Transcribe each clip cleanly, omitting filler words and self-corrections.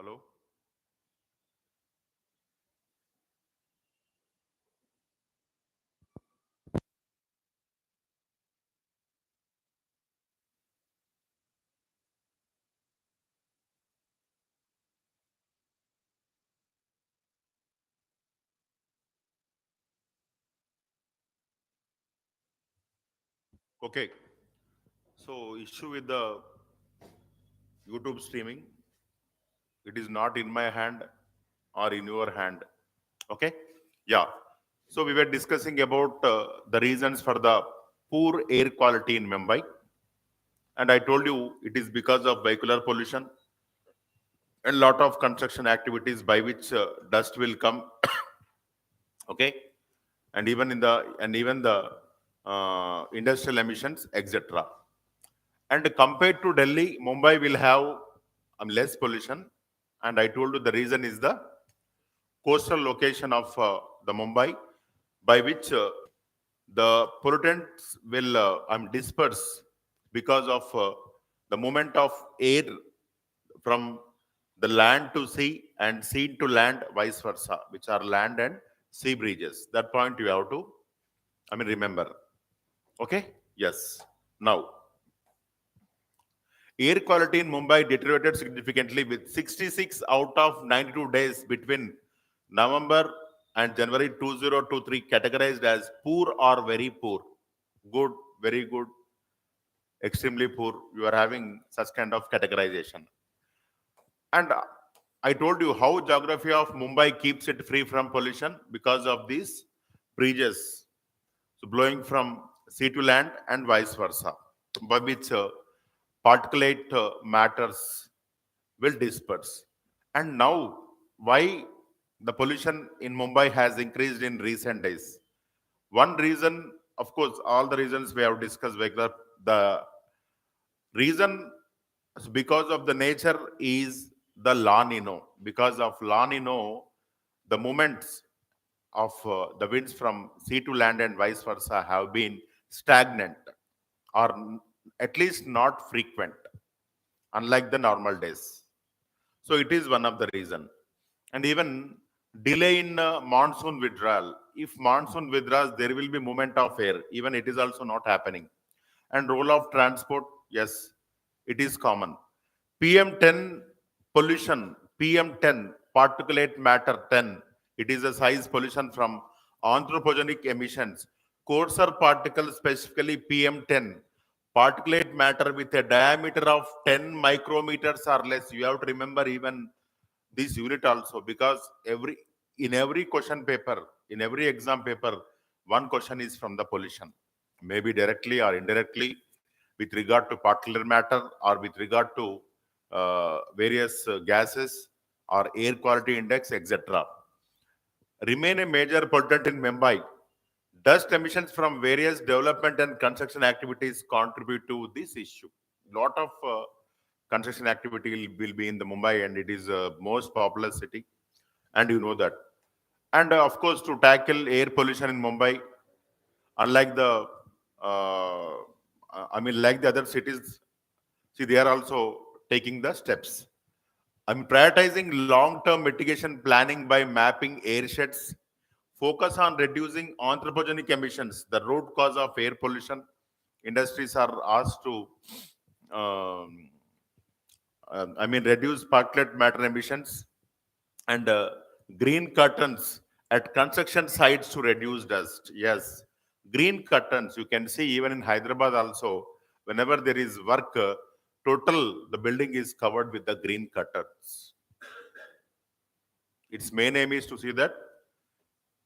Hello? Okay. So, issue with the YouTube streaming, it is not in my hand or in your hand. Okay? Yeah. So, we were discussing about the reasons for the poor air quality in Mumbai. And I told you it is because of vehicular pollution and lot of construction activities by which dust will come. Okay? And even the industrial emissions, etc. And compared to Delhi, Mumbai will have less pollution. And I told you the reason is the coastal location of the Mumbai, by which the pollutants will disperse because of the movement of air from the land to sea and sea to land, vice versa, which are land and sea bridges. That point you have to, remember. Okay? Yes. Now, air quality in Mumbai deteriorated significantly with 66 out of 92 days between November and January 2023 categorized as poor or very poor. Good, very good, extremely poor. You are having such kind of categorization. And I told you how geography of Mumbai keeps it free from pollution because of these bridges, so blowing from sea to land and vice versa, by which particulate matters will disperse. And now, why the pollution in Mumbai has increased in recent days? One reason, of course, all the reasons we have discussed, the reason is because of the nature is the La Nino. Because of La Nino, the movements of the winds from sea to land and vice versa have been stagnant or at least not frequent, unlike the normal days. So it is one of the reason. And even delay in monsoon withdrawal. If monsoon withdraws, there will be movement of air. Even it is also not happening. And role of transport, yes, it is common. PM10 pollution, PM10 particulate matter 10. It is a size pollution from anthropogenic emissions. Coarser particles, specifically PM10, particulate matter with a diameter of 10 micrometers or less. You have to remember even this unit also, because every question paper, in every exam paper, one question is from the pollution, maybe directly or indirectly, with regard to particulate matter or with regard to various gases or air quality index, etc. Remain a major pollutant in Mumbai. Dust emissions from various development and construction activities contribute to this issue. Lot of construction activity will be in the Mumbai, and it is the most populous city, and you know that. And of course, to tackle air pollution in Mumbai, unlike uh, like the other cities, see, they are also taking the steps. I'm prioritizing long-term mitigation planning by mapping air sheds, focus on reducing anthropogenic emissions, the root cause of air pollution. Industries are asked to, um, reduce particulate matter emissions, and green curtains at construction sites to reduce dust. Yes, green curtains. You can see even in Hyderabad also, whenever there is work, total the building is covered with the green curtains. Its main aim is to see that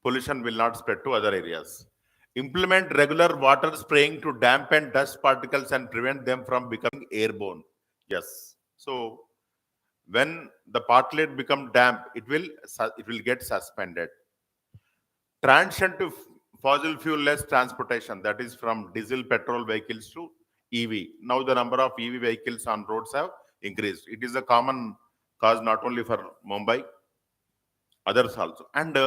pollution will not spread to other areas. Implement regular water spraying to dampen dust particles and prevent them from becoming airborne. Yes. So when the particulate become damp, it will get suspended. Transition to fossil fuel less transportation, that is from diesel petrol vehicles to EV. Now the number of EV vehicles on roads have increased. It is a common cause not only for Mumbai, others also. And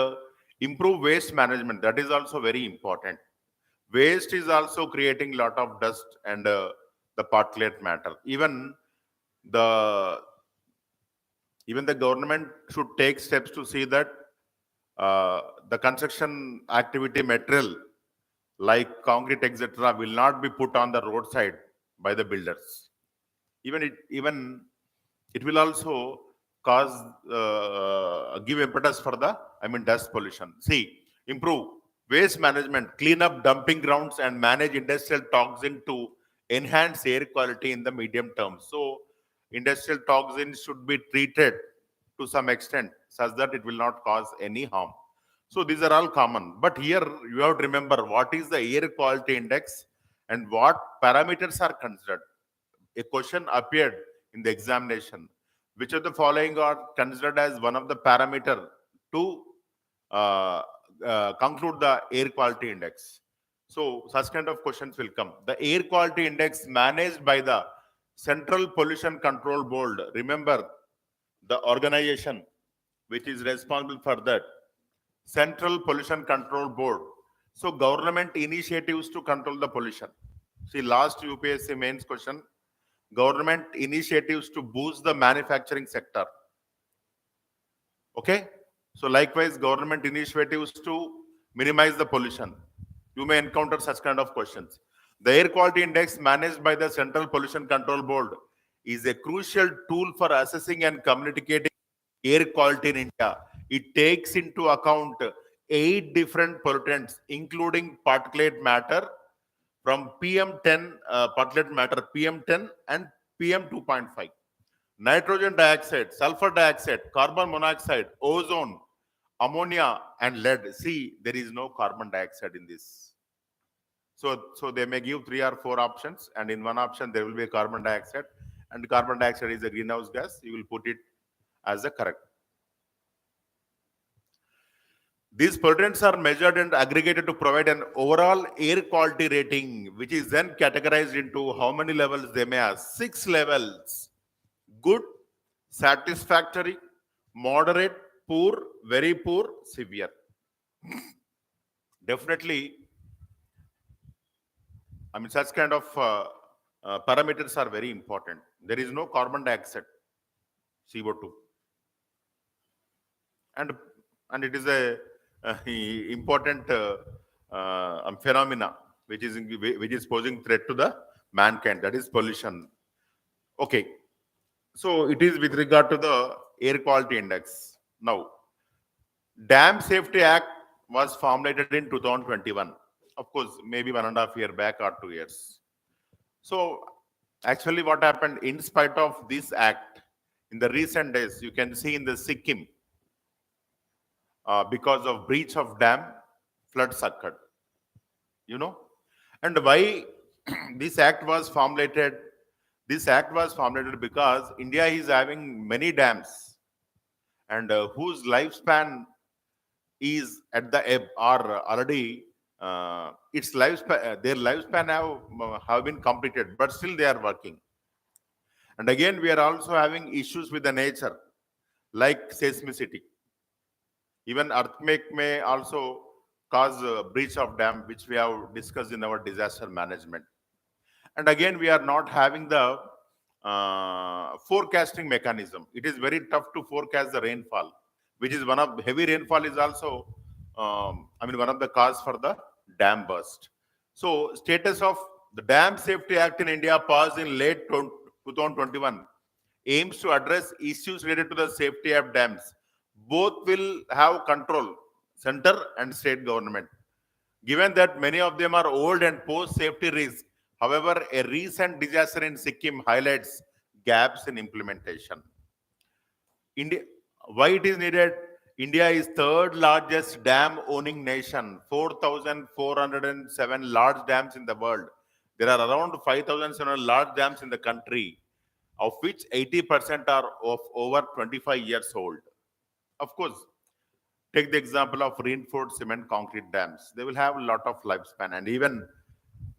improve waste management, that is also very important. Waste is also creating lot of dust and the particulate matter. Even the Even the government should take steps to see that the construction activity material like concrete, etc., will not be put on the roadside by the builders. Even it will also cause give impetus for the dust pollution. See, improve waste management, clean up dumping grounds, and manage industrial toxin to enhance air quality in the medium term. So, industrial toxins should be treated to some extent such that it will not cause any harm. So these are all common. But here you have to remember what is the air quality index and what parameters are considered. A question appeared in the examination. Which of the following are considered as one of the parameter to uh, conclude the air quality index? So such kind of questions will come. The air quality index managed by the Central Pollution Control Board. Remember the organization which is responsible for that. Central Pollution Control Board. So government initiatives to control the pollution. See, last UPSC mains question, government initiatives to boost the manufacturing sector. Okay? So likewise, government initiatives to minimize the pollution. You may encounter such kind of questions. The air quality index managed by the Central Pollution Control Board is a crucial tool for assessing and communicating air quality in India. It takes into account 8 different pollutants, including particulate matter from PM10, particulate matter PM10 and PM2.5, nitrogen dioxide, sulfur dioxide, carbon monoxide, ozone, ammonia, and lead. See, there is no carbon dioxide in this. So they may give 3 or 4 options, and in one option there will be a carbon dioxide, and carbon dioxide is a greenhouse gas. You will put it as the correct. These pollutants are measured and aggregated to provide an overall air quality rating, which is then categorized into how many levels they may have. 6 levels: good, satisfactory, moderate, poor, very poor, severe. Definitely, such kind of parameters are very important. There is no carbon dioxide, CO2, and it is a important phenomena which is posing threat to the mankind. That is pollution. Okay, so it is with regard to the air quality index. Now, Dam Safety Act was formulated in 2021. Of course, maybe 1.5 years back or 2 years. So, actually, what happened in spite of this act, in the recent days, you can see in the Sikkim, because of breach of dam, floods occurred. You know, and why this act was formulated? This act was formulated because India is having many dams, and whose lifespan is at the ebb or already its lifespan, their lifespan have been completed, but still they are working. And again, we are also having issues with the nature, like seismicity. Even earthquake may also cause a breach of dam, which we have discussed in our disaster management. And again, we are not having the forecasting mechanism. It is very tough to forecast the rainfall, which is one of heavy rainfall is also one of the cause for the dam burst. So status of the Dam Safety Act in India passed in late 2021 aims to address issues related to the safety of dams. Both will have control, center and state government. Given that many of them are old and pose safety risk, however, a recent disaster in Sikkim highlights gaps in implementation. India, why it is needed? India is third largest dam owning nation, 4,407 large dams in the world. There are around 5,700 large dams in the country, of which 80% are of over 25 years old. Of course, take the example of reinforced cement concrete dams. They will have a lot of lifespan, and even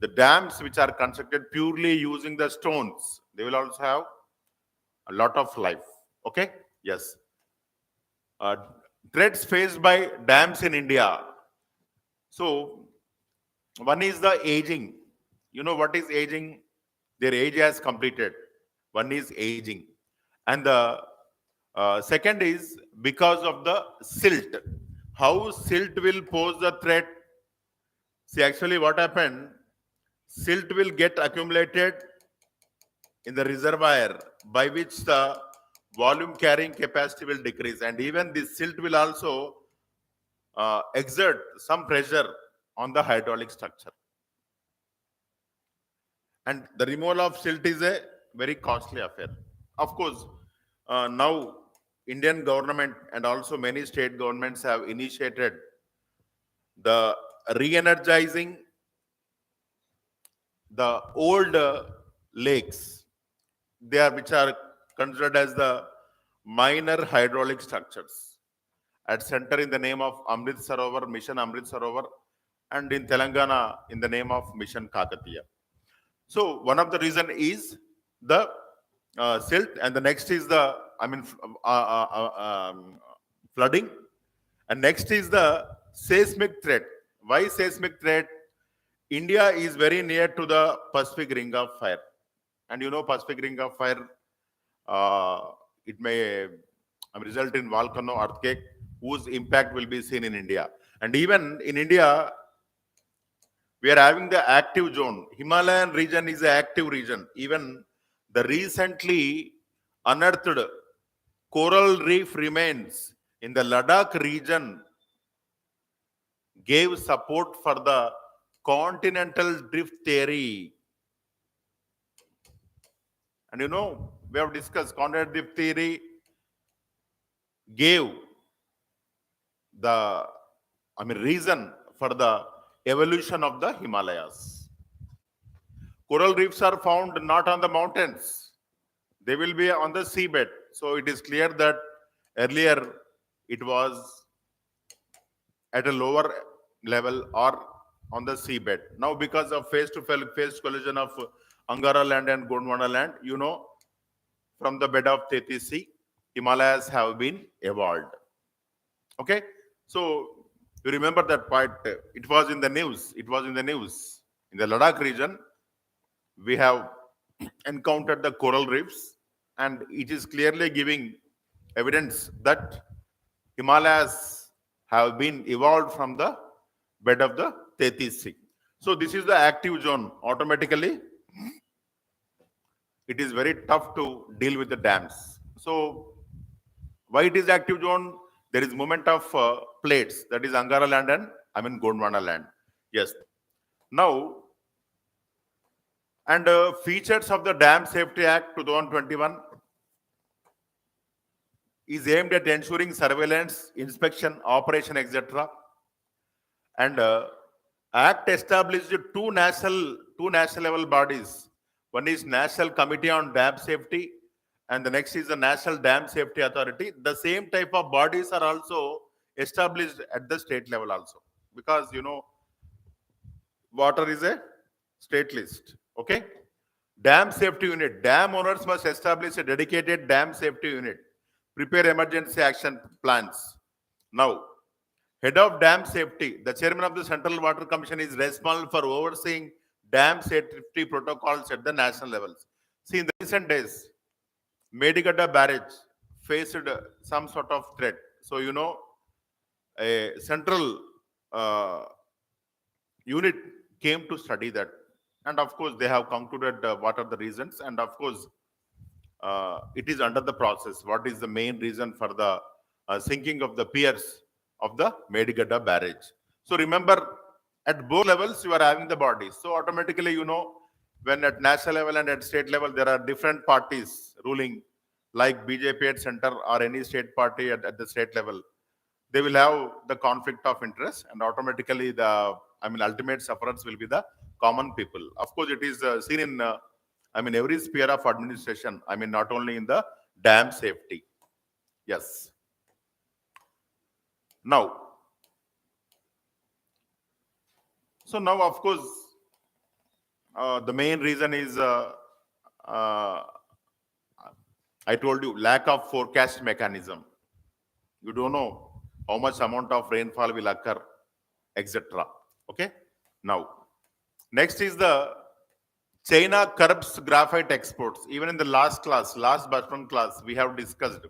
the dams which are constructed purely using the stones, they will also have a lot of life. Okay? Yes. Uh, Threats faced by dams in India. So, one is the aging. You know what is aging? Their age has completed. One is aging. And the Second is because of the silt. How silt will pose the threat? See, actually, what happened? Silt will get accumulated in the reservoir, by which the volume carrying capacity will decrease, and even this silt will also exert some pressure on the hydraulic structure. And the removal of silt is a very costly affair. Of course, now Indian government and also many state governments have initiated the re-energizing the old lakes. They are which are considered as the minor hydraulic structures at center in the name of Amrit Sarovar, Mission Amrit Sarovar, and in Telangana in the name of Mission Kakatiya. So one of the reason is the silt, and the next is the flooding, and next is the seismic threat. Why seismic threat? India is very near to the Pacific Ring of Fire, and you know Pacific Ring of Fire. It may result in volcano earthquake, whose impact will be seen in India, and even in India we are having the active zone. Himalayan region is an active region. Even the recently unearthed coral reef remains in the Ladakh region gave support for the continental drift theory. And you know, we have discussed continental drift theory gave the reason for the evolution of the Himalayas. Coral reefs are found not on the mountains, they will be on the seabed. So it is clear that earlier it was at a lower level or on the seabed. Now, because of face collision of Angara land and Gondwana land, you know, from the bed of Tethys Sea, Himalayas have been evolved. Okay, so you remember that part? It was in the news. It was in the news. In the Ladakh region, we have encountered the coral reefs, and it is clearly giving evidence that Himalayas have been evolved from the bed of the Tethys Sea. So this is the active zone. Automatically, it is very tough to deal with the dams. So why it is active zone? There is movement of plates, that is Angara land and Gondwana land. Yes. Now, and features of the Dam Safety Act 2021 is aimed at ensuring surveillance, inspection, operation, etc. And Act established two national level bodies. One is National Committee on Dam Safety, and the next is the National Dam Safety Authority. The same type of bodies are also established at the state level also, because you know water is a state list. Okay. Dam safety unit. Dam owners must establish a dedicated dam safety unit. Prepare emergency action plans. Now, head of dam safety, the chairman of the Central Water Commission is responsible for overseeing dam safety protocols at the national levels. See, in the recent days, Medigadda barrage faced some sort of threat. So, you know, a central unit came to study that. And of course, they have concluded what are the reasons. And of course, it is under the process. What is the main reason for the sinking of the piers of the Medigadda barrage? So remember, at both levels, you are having the bodies. So automatically, you know, when at national level and at state level, there are different parties ruling, like BJP at center or any state party at the state level. They will have the conflict of interest, and automatically the ultimate sufferers will be the common people. Of course, it is seen in every sphere of administration. Not only in the dam safety. Yes. Now, of course, the main reason is I told you, lack of forecast mechanism. You don't know how much amount of rainfall will occur, etc. Okay. Now, next is the China curbs graphite exports. Even in the last button class, we have discussed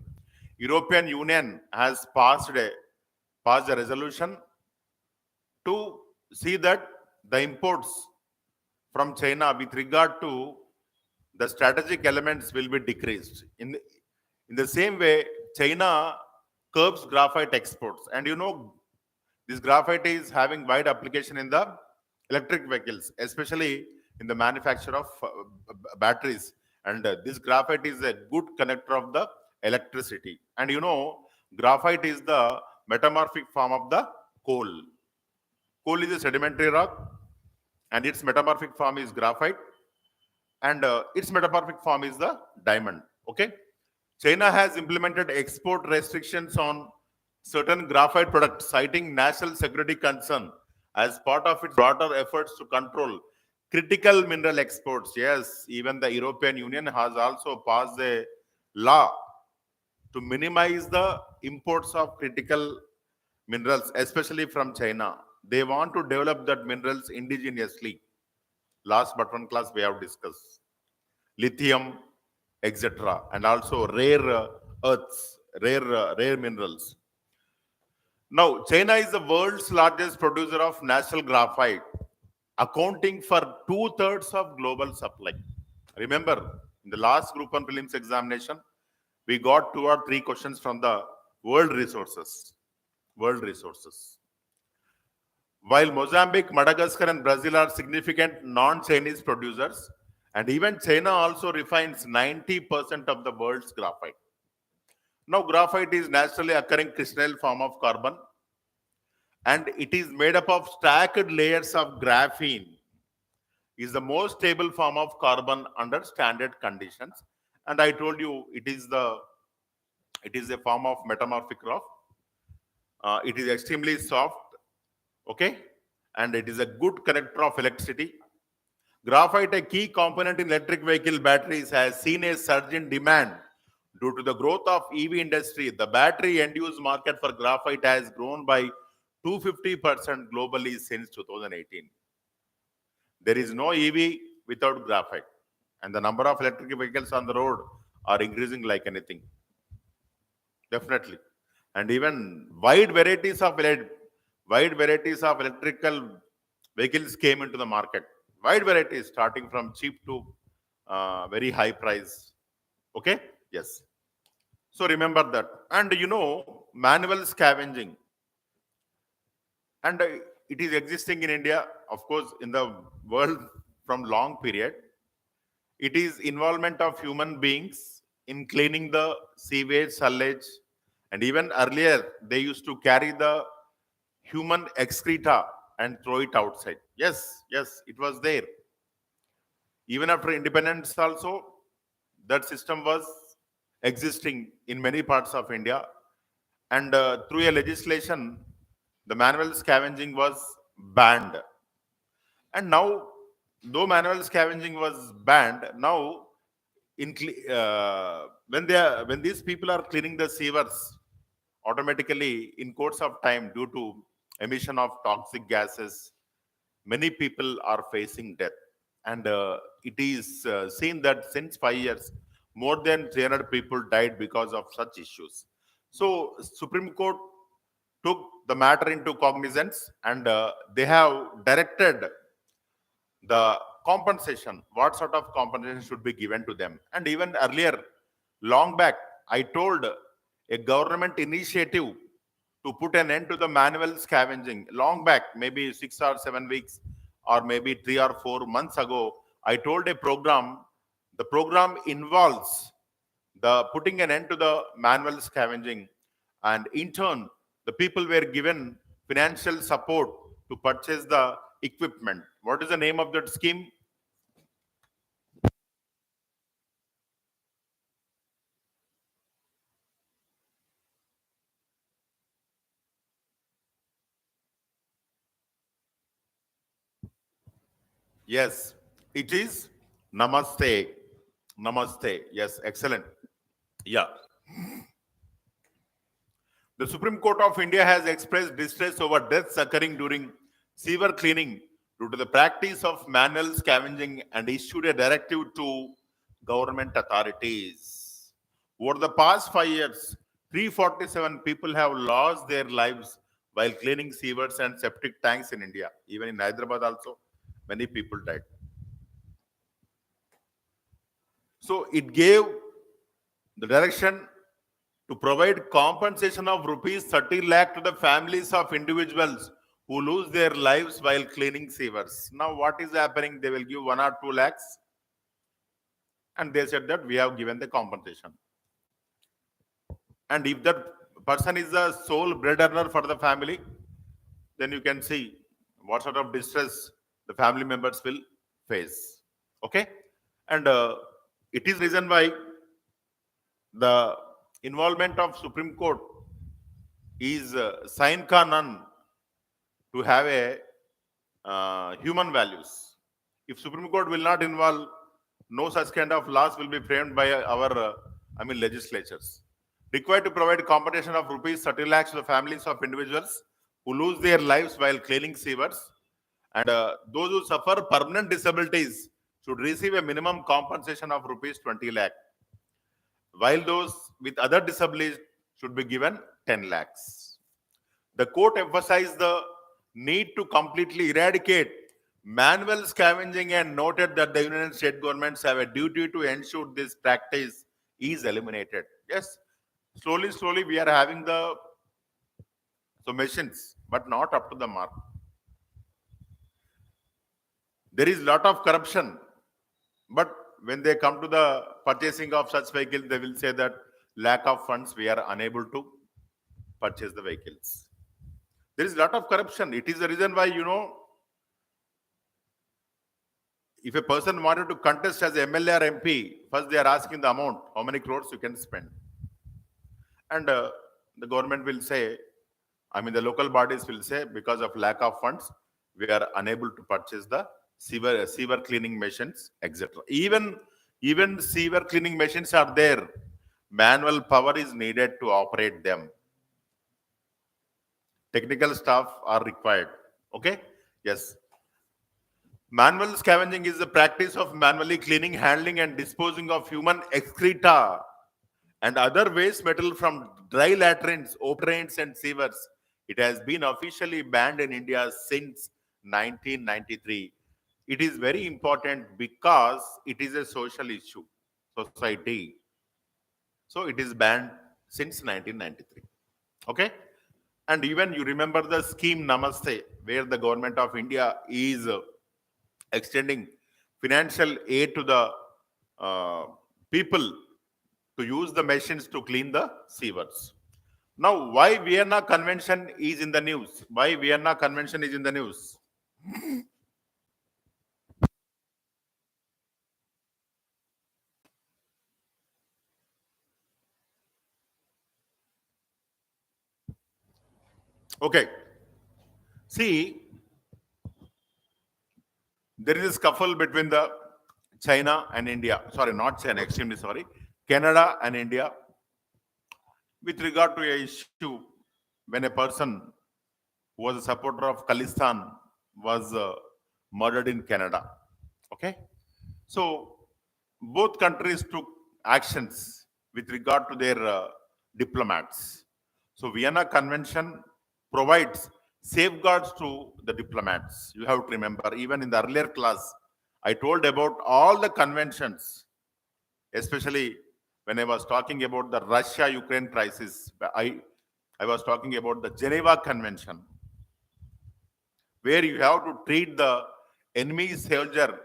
European Union has passed a resolution to see that the imports from China with regard to the strategic elements will be decreased. In the same way, China curbs graphite exports. And this graphite is having wide application in the electric vehicles, especially in the manufacture of batteries. And this graphite is a good connector of the electricity. And graphite is the metamorphic form of the coal. Coal is a sedimentary rock, and its metamorphic form is graphite, and its metamorphic form is the diamond. Okay, China has implemented export restrictions on certain graphite products, citing national security concern as part of its broader efforts to control critical mineral exports. Yes, even the European Union has also passed a law to minimize the imports of critical minerals, especially from China. They want to develop that minerals indigenously. Last but one class we have discussed lithium, etc., and also rare earths, rare minerals. Now, China is the world's largest producer of natural graphite, accounting for two-thirds of global supply. Remember, in the last group one prelims examination, we got 2 or 3 questions from the world resources. World resources. While Mozambique, Madagascar, and Brazil are significant non-Chinese producers, and even China also refines 90% of the world's graphite. Now, graphite is naturally occurring crystalline form of carbon, and it is made up of stacked layers of graphene. Is the most stable form of carbon under standard conditions, and I told you it is a form of metamorphic rock. It is extremely soft, okay, and it is a good connector of electricity. Graphite, a key component in electric vehicle batteries, has seen a surge in demand due to the growth of EV industry. The battery end-use market for graphite has grown by 250% globally since 2018. There is no EV without graphite, and the number of electric vehicles on the road are increasing like anything. Definitely, and even wide varieties of electrical vehicles came into the market. Wide varieties, starting from cheap to very high price. Okay, yes. So remember that, and manual scavenging, and it is existing in India, of course, in the world from long period. It is involvement of human beings in cleaning the sewage, sewage, and even earlier they used to carry the human excreta and throw it outside. Yes, yes, it was there. Even after independence, also that system was existing in many parts of India, and through a legislation, the manual scavenging was banned. And now, though manual scavenging was banned, now when these people are cleaning the sewers, automatically in course of time, due to emission of toxic gases, many people are facing death. And it is seen that since 5 years, more than 300 people died because of such issues. So Supreme Court took the matter into cognizance, and they have directed the compensation, what sort of compensation should be given to them. And even earlier, long back, I told a government initiative to put an end to the manual scavenging. Long back, maybe 6 or 7 weeks, or maybe 3 or 4 months ago, I told a program. The program involves the putting an end to the manual scavenging, and in turn, the people were given financial support to purchase the equipment. What is the name of that scheme? Yes, it is Namaste. Namaste. Yes, excellent. Yeah. The Supreme Court of India has expressed distress over deaths occurring during sewer cleaning due to the practice of manual scavenging and issued a directive to government authorities. Over the past 5 years, 347 people have lost their lives while cleaning sewers and septic tanks in India. Even in Hyderabad also, many people died. So it gave the direction to provide compensation of rupees 30 lakh to the families of individuals who lose their lives while cleaning sewers. Now, what is happening? They will give 1 or 2 lakhs, and they said that we have given the compensation. And if that person is the sole breadwinner for the family, then you can see what sort of distress the family members will face. Okay, and it is reason why the involvement of Supreme Court is sine qua non to have a human values. If Supreme Court will not involve, no such kind of laws will be framed by our, legislatures. Required to provide compensation of rupees 30 lakhs to the families of individuals who lose their lives while cleaning sewers, and those who suffer permanent disabilities should receive a minimum compensation of rupees 20 lakh, while those with other disabilities should be given 10 lakhs. The court emphasized the need to completely eradicate manual scavenging and noted that the Union and state governments have a duty to ensure this practice is eliminated. Yes, slowly we are having the machines, but not up to the mark. There is lot of corruption, but when they come to the purchasing of such vehicles, they will say that lack of funds, we are unable to purchase the vehicles. There is a lot of corruption. It is the reason why, if a person wanted to contest as MLA or MP, first they are asking the amount, how many crores you can spend. And the government will say, the local bodies will say, because of lack of funds, we are unable to purchase the sewer cleaning machines, etc. Even sewer cleaning machines are there. Manual power is needed to operate them. Technical staff are required. Okay? Yes. Manual scavenging is the practice of manually cleaning, handling, and disposing of human excreta and other waste metal from dry latrines, open drains, and sewers. It has been officially banned in India since 1993. It is very important because it is a social issue, society. So it is banned since 1993. Okay? And even you remember the scheme Namaste, where the government of India is extending financial aid to the people to use the machines to clean the sewers. Now, why Vienna Convention is in the news? Why Vienna Convention is in the news? Okay. See, there is a scuffle between the China and India. Sorry, not China, extremely sorry. Canada and India with regard to a issue when a person who was a supporter of Khalistan was murdered in Canada. Okay. So both countries took actions with regard to their diplomats. So Vienna Convention provides safeguards to the diplomats. You have to remember, even in the earlier class, I told about all the conventions, especially when I was talking about the Russia-Ukraine crisis. I was talking about the Geneva Convention, where you have to treat the enemy soldier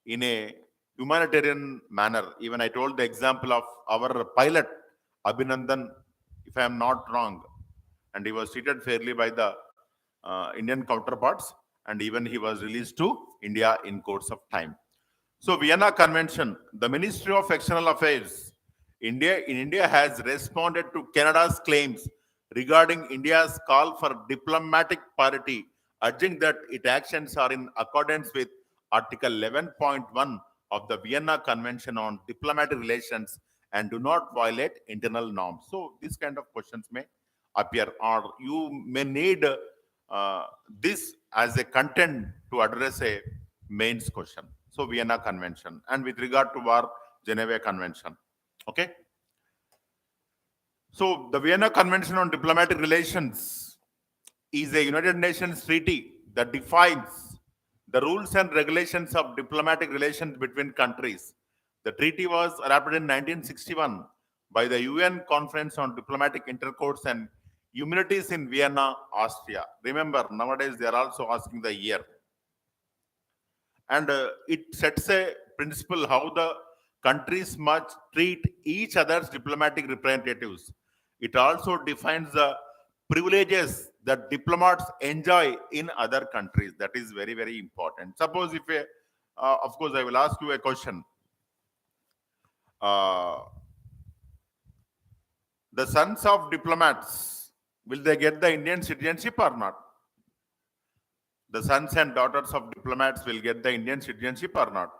in a humanitarian manner. Even I told the example of our pilot, Abhinandan, if I am not wrong, and he was treated fairly by the Indian counterparts, and even he was released to India in course of time. So Vienna Convention, the Ministry of External Affairs, India has responded to Canada's claims regarding India's call for diplomatic parity, urging that its actions are in accordance with Article 11.1 of the Vienna Convention on Diplomatic Relations and do not violate internal norms. So these kind of questions may appear, or you may need this as a content to address a mains question. So Vienna Convention, and with regard to war, Geneva Convention. Okay. So the Vienna Convention on Diplomatic Relations is a United Nations treaty that defines the rules and regulations of diplomatic relations between countries. The treaty was adopted in 1961 by the UN Conference on Diplomatic Intercourse and Humanities in Vienna, Austria. Remember, nowadays they are also asking the year. And it sets a principle how the countries must treat each other's diplomatic representatives. It also defines the privileges that diplomats enjoy in other countries. That is very, very important. Suppose if of course, I will ask you a question. Uh, the sons of diplomats, will they get the Indian citizenship or not? The sons and daughters of diplomats will get the Indian citizenship or not?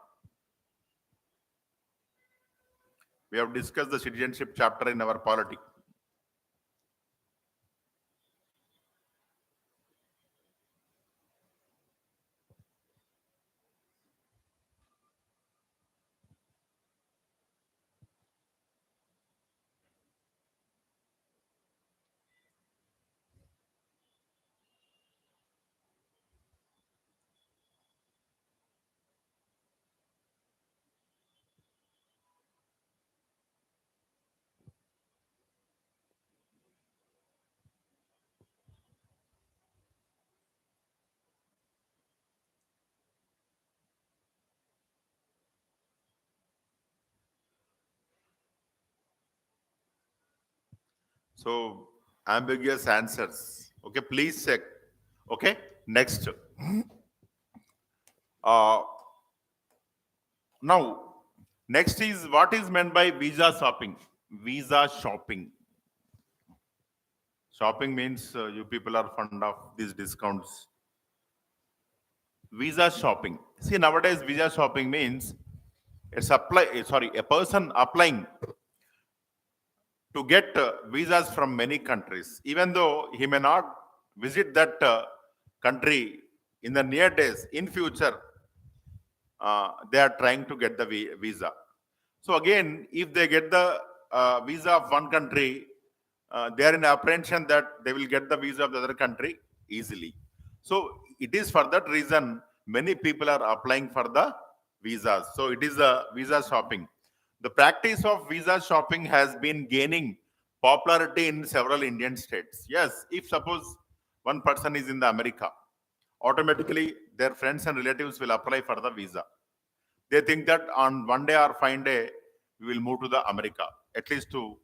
We have discussed the citizenship chapter in our polity. So ambiguous answers. Okay, please check. Okay, next. Uh, now, next is what is meant by visa shopping. Visa shopping. Shopping means you people are fond of these discounts. Visa shopping. See, nowadays visa shopping means a person applying to get visas from many countries, even though he may not visit that country in the near days. In future, they are trying to get the visa. So again, if they get the visa of one country, they are in apprehension that they will get the visa of the other country easily. So it is for that reason many people are applying for the visas. So it is a visa shopping. The practice of visa shopping has been gaining popularity in several Indian states. Yes, if suppose one person is in the America, automatically their friends and relatives will apply for the visa. They think that on one day or fine day we will move to the America, at least to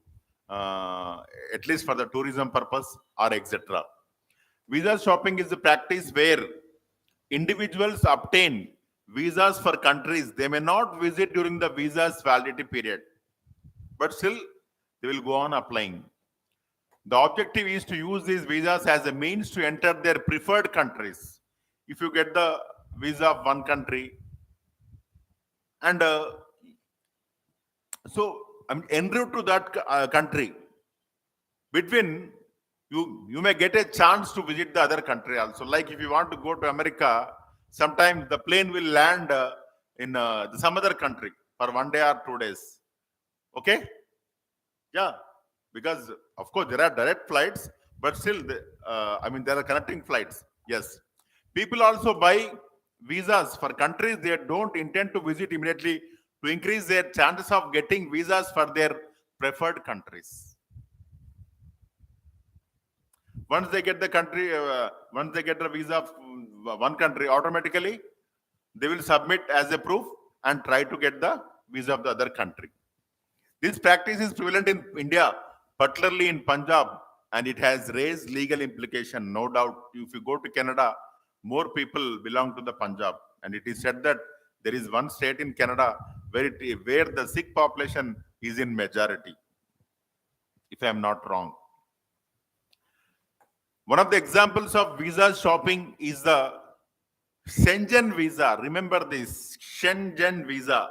at least for the tourism purpose or etc. Visa shopping is a practice where individuals obtain visas for countries they may not visit during the visa's validity period, but still they will go on applying. The objective is to use these visas as a means to enter their preferred countries. If you get the visa of one country, and so I'm en route to that country, between you may get a chance to visit the other country also. Like if you want to go to America, sometimes the plane will land in some other country for 1 day or 2 days. Okay, yeah, because of course there are direct flights, but still there are connecting flights. Yes, people also buy visas for countries they don't intend to visit immediately to increase their chances of getting visas for their preferred countries. Once they get the country, once they get the visa of one country, automatically they will submit as a proof and try to get the visa of the other country. This practice is prevalent in India, particularly in Punjab, and it has raised legal implication. No doubt, if you go to Canada, more people belong to the Punjab, and it is said that there is one state in Canada where the Sikh population is in majority, if I am not wrong. One of the examples of visa shopping is the Schengen visa. Remember this Schengen visa,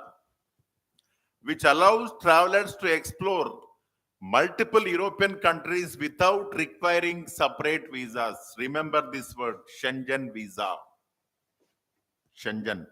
which allows travelers to explore multiple European countries without requiring separate visas. Remember this word, Schengen visa. Schengen.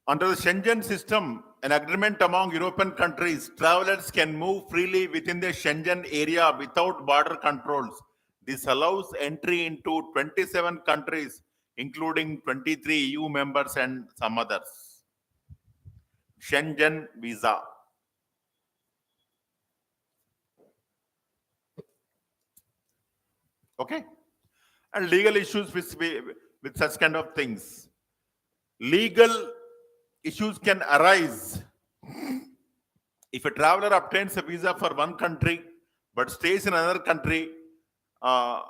Under the Schengen system, an agreement among European countries. Travelers can move freely within the Schengen area without border controls. This allows entry into 27 countries, including 23 EU members and some others. Schengen visa. Okay? And legal issues with such kind of things. Legal issues can arise if a traveler obtains a visa for one country but stays in another country uh,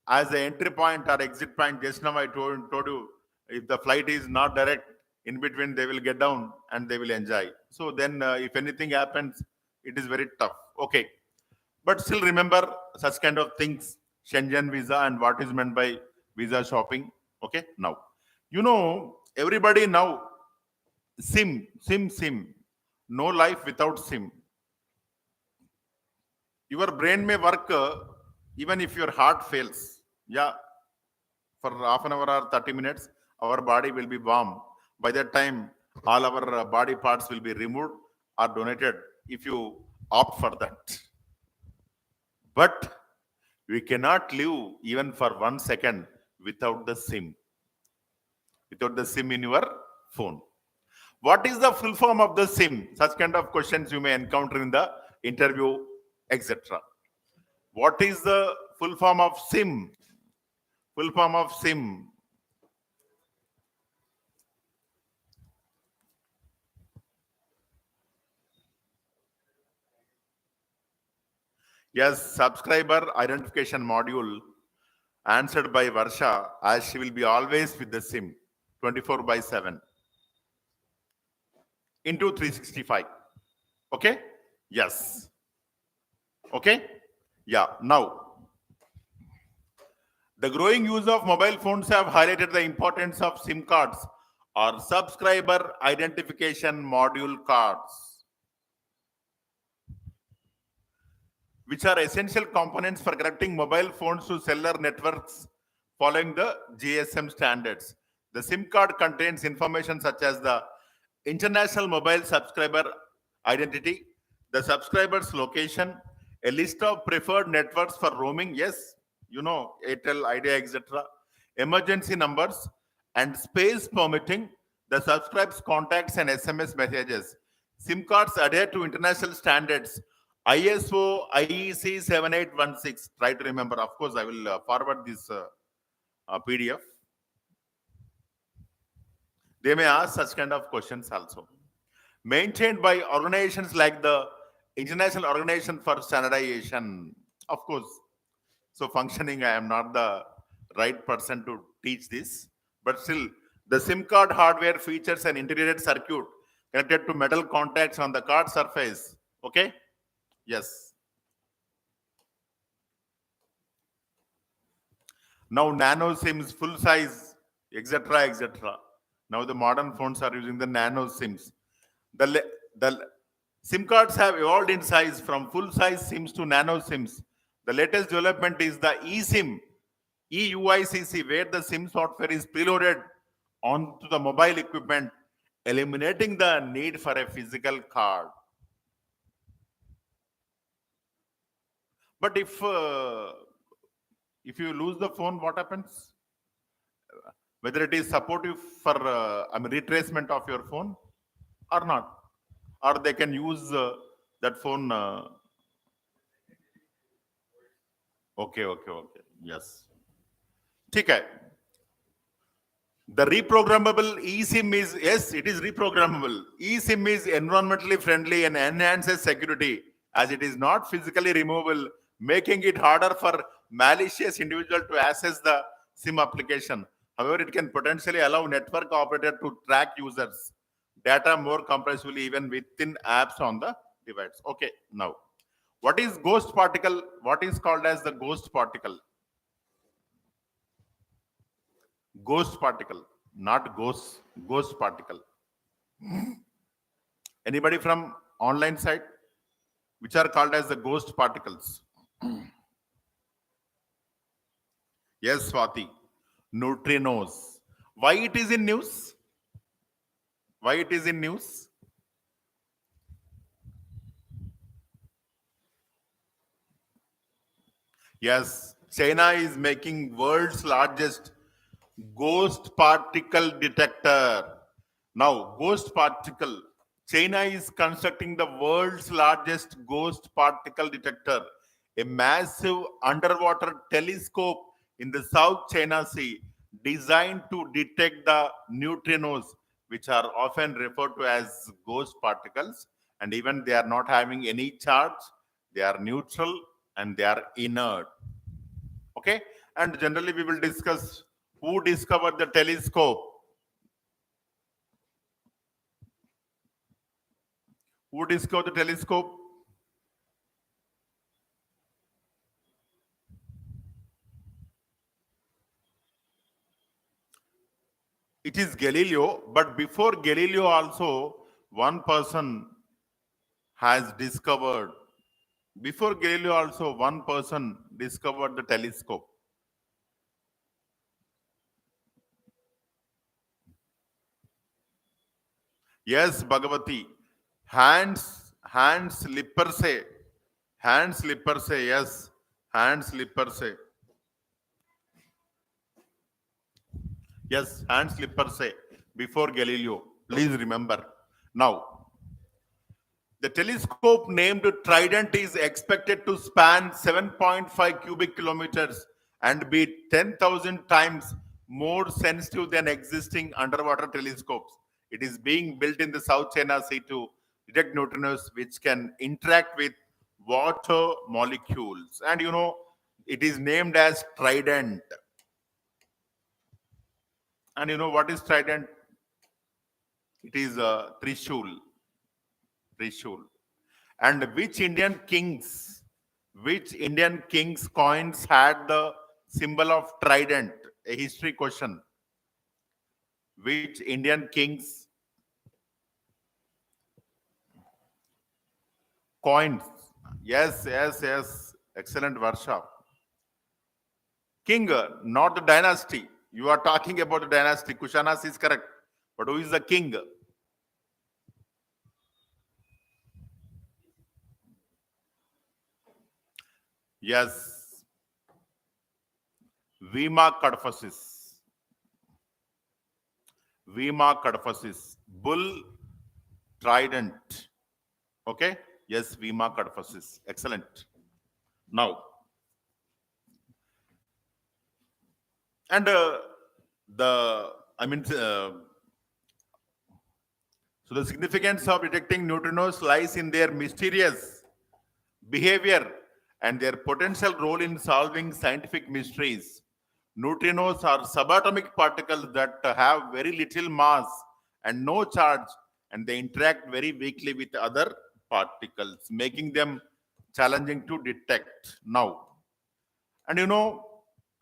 as an entry point or exit point. Just now I told you, if the flight is not direct, in between they will get down and they will enjoy. So then if anything happens, it is very tough. Okay. But still remember such kind of things, Schengen visa and what is meant by visa shopping. Okay. Now, everybody now, SIM. No life without SIM. Your brain may work even if your heart fails. Yeah, for half an hour or 30 minutes, our body will be warm. By that time, all our body parts will be removed or donated if you opt for that. But we cannot live even for 1 second without the SIM. Without the SIM in your phone. What is the full form of the SIM? Such kind of questions you may encounter in the interview, etc. What is the full form of SIM? Full form of SIM. Yes, subscriber identification module, answered by Varsha, as she will be always with the SIM 24/7 into 365. Okay? Yes. Okay? Yeah. Now, the growing use of mobile phones have highlighted the importance of SIM cards or subscriber identification module cards, which are essential components for connecting mobile phones to cellular networks following the GSM standards. The SIM card contains information such as the international mobile subscriber identity, the subscriber's location, a list of preferred networks for roaming, yes, Airtel, Idea, etc., emergency numbers, and space permitting, the subscribes contacts and SMS messages. SIM cards adhere to international standards ISO IEC 7816. Try to remember. Of course, I will forward this PDF. They may ask such kind of questions also. Maintained by organizations like the International Organization for Standardization. Of course. So functioning, I am not the right person to teach this. But still, the SIM card hardware features an integrated circuit connected to metal contacts on the card surface. Okay? Yes. Now nano SIMs, full size, etc., etc. Now the modern phones are using the nano SIMs. The SIM cards have evolved in size from full size SIMs to nano SIMs. The latest development is the eSIM, EUICC, where the SIM software is preloaded onto the mobile equipment, eliminating the need for a physical card. But if you lose the phone, what happens? Whether it is supportive for retracement of your phone or not, or they can use that phone. Okay. Yes. Okay. The reprogrammable eSIM is, yes, it is reprogrammable. eSIM is environmentally friendly and enhances security as it is not physically removable, making it harder for malicious individual to access the SIM application. However, it can potentially allow network operator to track users' data more comprehensively even within apps on the device. Okay, now, what is ghost particle? What is called as the ghost particle? Ghost particle, not ghost particle. Anybody from online site? Which are called as the ghost particles? Yes, Swati. Neutrinos. Why it is in news? Why it is in news? Yes, China is making world's largest ghost particle detector. Now, ghost particle. China is constructing the world's largest ghost particle detector, a massive underwater telescope in the South China Sea designed to detect the neutrinos, which are often referred to as ghost particles. And even they are not having any charge, they are neutral and they are inert. Okay, and generally we will discuss who discovered the telescope. Who discovered the telescope? It is Galileo, but before Galileo also one person has discovered. Before Galileo also one person discovered the telescope. Yes, Bhagavati. Hans Lippershey. Hans Lippershey, yes. Hans Lippershey. Yes, Hans Lippershey before Galileo. Please remember. Now, the telescope named Trident is expected to span 7.5 cubic kilometers and be 10,000 times more sensitive than existing underwater telescopes. It is being built in the South China Sea to detect neutrinos which can interact with water molecules. And it is named as Trident. And you know what is Trident? It is a Trishul. Trishul. And which Indian kings coins had the symbol of trident? A history question. Which Indian kings coins? Yes, yes, yes. Excellent Varsha. King, not the dynasty. You are talking about the dynasty. Kushanas is correct. But who is the king? Yes, Vima Kadphasis. Vima Kadphasis. Bull Trident. Okay? Yes, Vima Kadphasis. Excellent. Now, and the, I mean, so the significance of detecting neutrinos lies in their mysterious behavior and their potential role in solving scientific mysteries. Neutrinos are subatomic particles that have very little mass and no charge, and they interact very weakly with other particles, making them challenging to detect. Now, and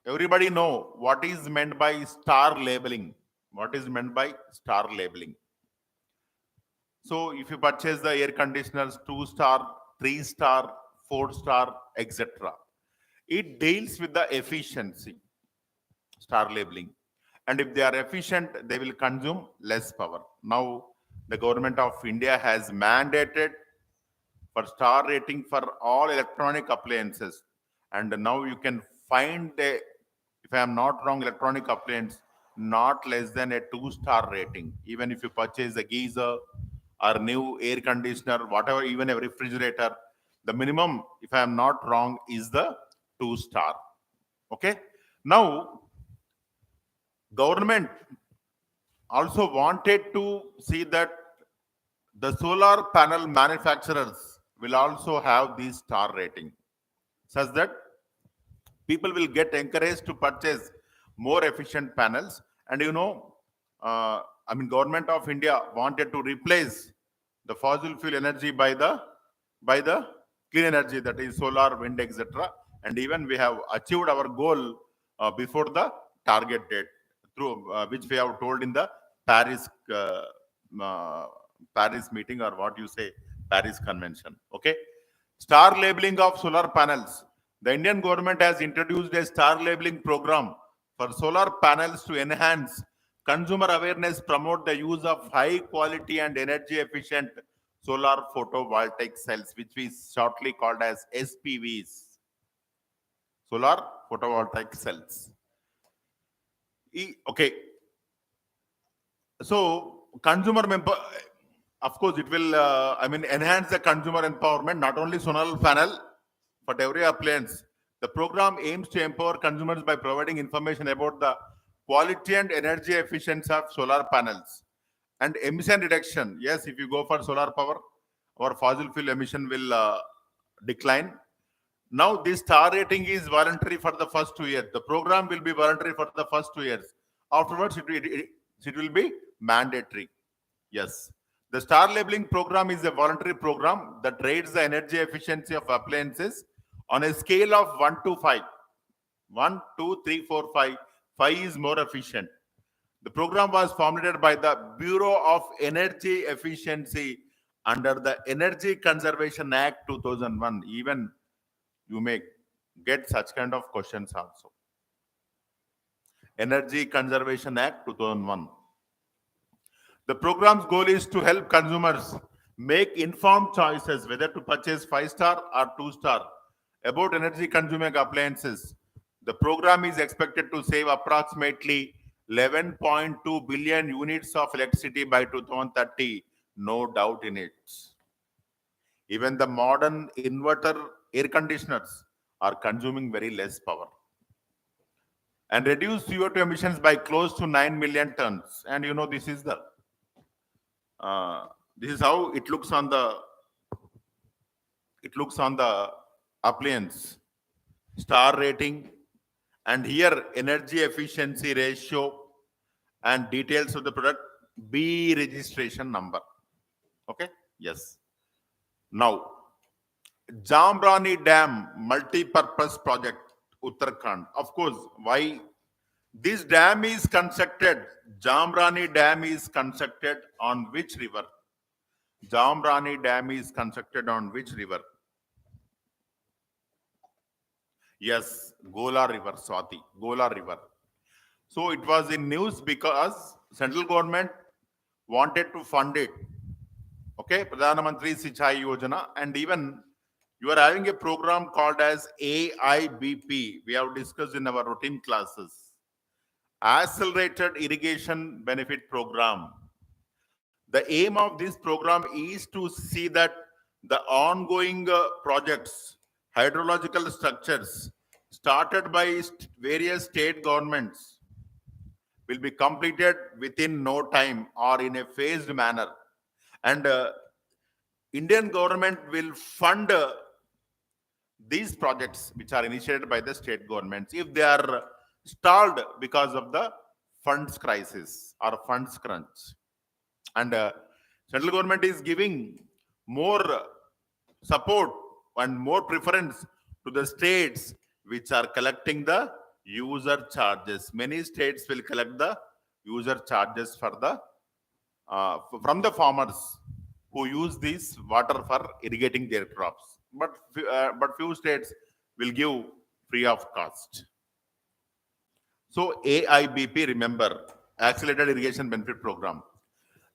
everybody know what is meant by star labeling. What is meant by star labeling? So if you purchase the air conditioners 2 star, 3 star, 4 star, etc., it deals with the efficiency, star labeling. And if they are efficient, they will consume less power. Now, the government of India has mandated for star rating for all electronic appliances. And now you can find if I am not wrong, electronic appliance not less than a 2 star rating. Even if you purchase a geyser or new air conditioner, whatever, even a refrigerator, the minimum, if I am not wrong, is the 2 star. Okay. Now, government also wanted to see that the solar panel manufacturers will also have this star rating, such that people will get encouraged to purchase more efficient panels. And government of India wanted to replace the fossil fuel energy by the clean energy, that is solar, wind, etc. And even we have achieved our goal before the target date, through which we have told in the paris uh, uh, Paris meeting, or what you say, Paris convention. Okay. Star labeling of solar panels. The Indian government has introduced a star labeling program for solar panels to enhance consumer awareness, promote the use of high quality and energy efficient solar photovoltaic cells, which we shortly called as SPVs. solar photovoltaic cells. Okay, so of course, it will, enhance the consumer empowerment, not only solar panel, but every appliance. The program aims to empower consumers by providing information about the quality and energy efficiency of solar panels and emission reduction. Yes, if you go for solar power, our fossil fuel emission will decline. Now, this star rating is voluntary for the first 2 years. The program will be voluntary for the first 2 years. Afterwards, it will be mandatory. Yes. The star labeling program is a voluntary program that rates the energy efficiency of appliances on a scale of 1 to 5. 1, 2, 3, 4, 5. 5 is more efficient. The program was formulated by the Bureau of Energy Efficiency under the Energy Conservation Act 2001. Even you may get such kind of questions also. Energy Conservation Act 2001. The program's goal is to help consumers make informed choices whether to purchase 5-star or 2-star about energy consuming appliances. The program is expected to save approximately 11.2 billion units of electricity by 2030. No doubt in it. Even the modern inverter air conditioners are consuming very less power. And reduce CO2 emissions by close to 9 million tons. And you know, this is how it looks on the appliance. Star rating, and here energy efficiency ratio and details of the product, B registration number. Okay, yes. Now, Jamrani Dam multi-purpose project, Uttarakhand. Of course, why this dam is constructed? Jamrani Dam is constructed on which river? Jamrani Dam is constructed on which river? Yes, Gola River, Swati, Gola River. So it was in news because central government wanted to fund it. Okay, Pradhana Mantri Sinchai Yojana, and even you are having a program called as AIBP. We have discussed in our routine classes. Accelerated Irrigation Benefit Program. The aim of this program is to see that the ongoing projects, hydrological structures started by various state governments will be completed within no time or in a phased manner. And Indian government will fund these projects which are initiated by the state governments if they are stalled because of the funds crisis or funds crunch. And central government is giving more support and more preference to the states which are collecting the user charges. Many states will collect the user charges for the from the farmers who use this water for irrigating their crops. But few states will give free of cost. So AIBP, remember, Accelerated Irrigation Benefit Program.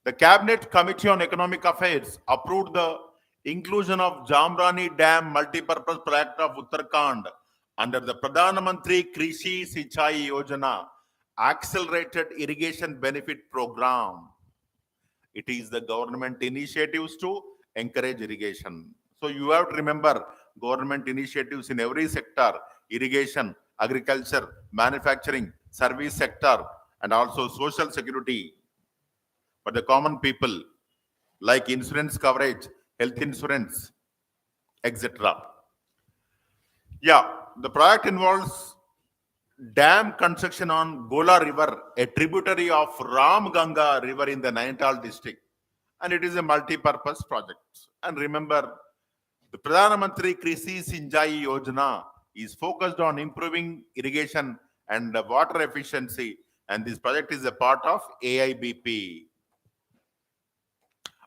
The Cabinet Committee on Economic Affairs approved the inclusion of Jamrani Dam multi-purpose project of Uttarakhand under the Pradhan Mantri Krishi Sinchai Yojana Accelerated Irrigation Benefit Program. It is the government initiatives to encourage irrigation. So you have to remember government initiatives in every sector: irrigation, agriculture, manufacturing, service sector, and also social security. For the common people, like insurance coverage, health insurance, etc. Yeah, the project involves dam construction on Gola River, a tributary of Ram Ganga River in the Nainital district. And it is a multi-purpose project. And remember, the Pradhana Mantri Krishi Sinchai Yojana is focused on improving irrigation and water efficiency. And this project is a part of AIBP.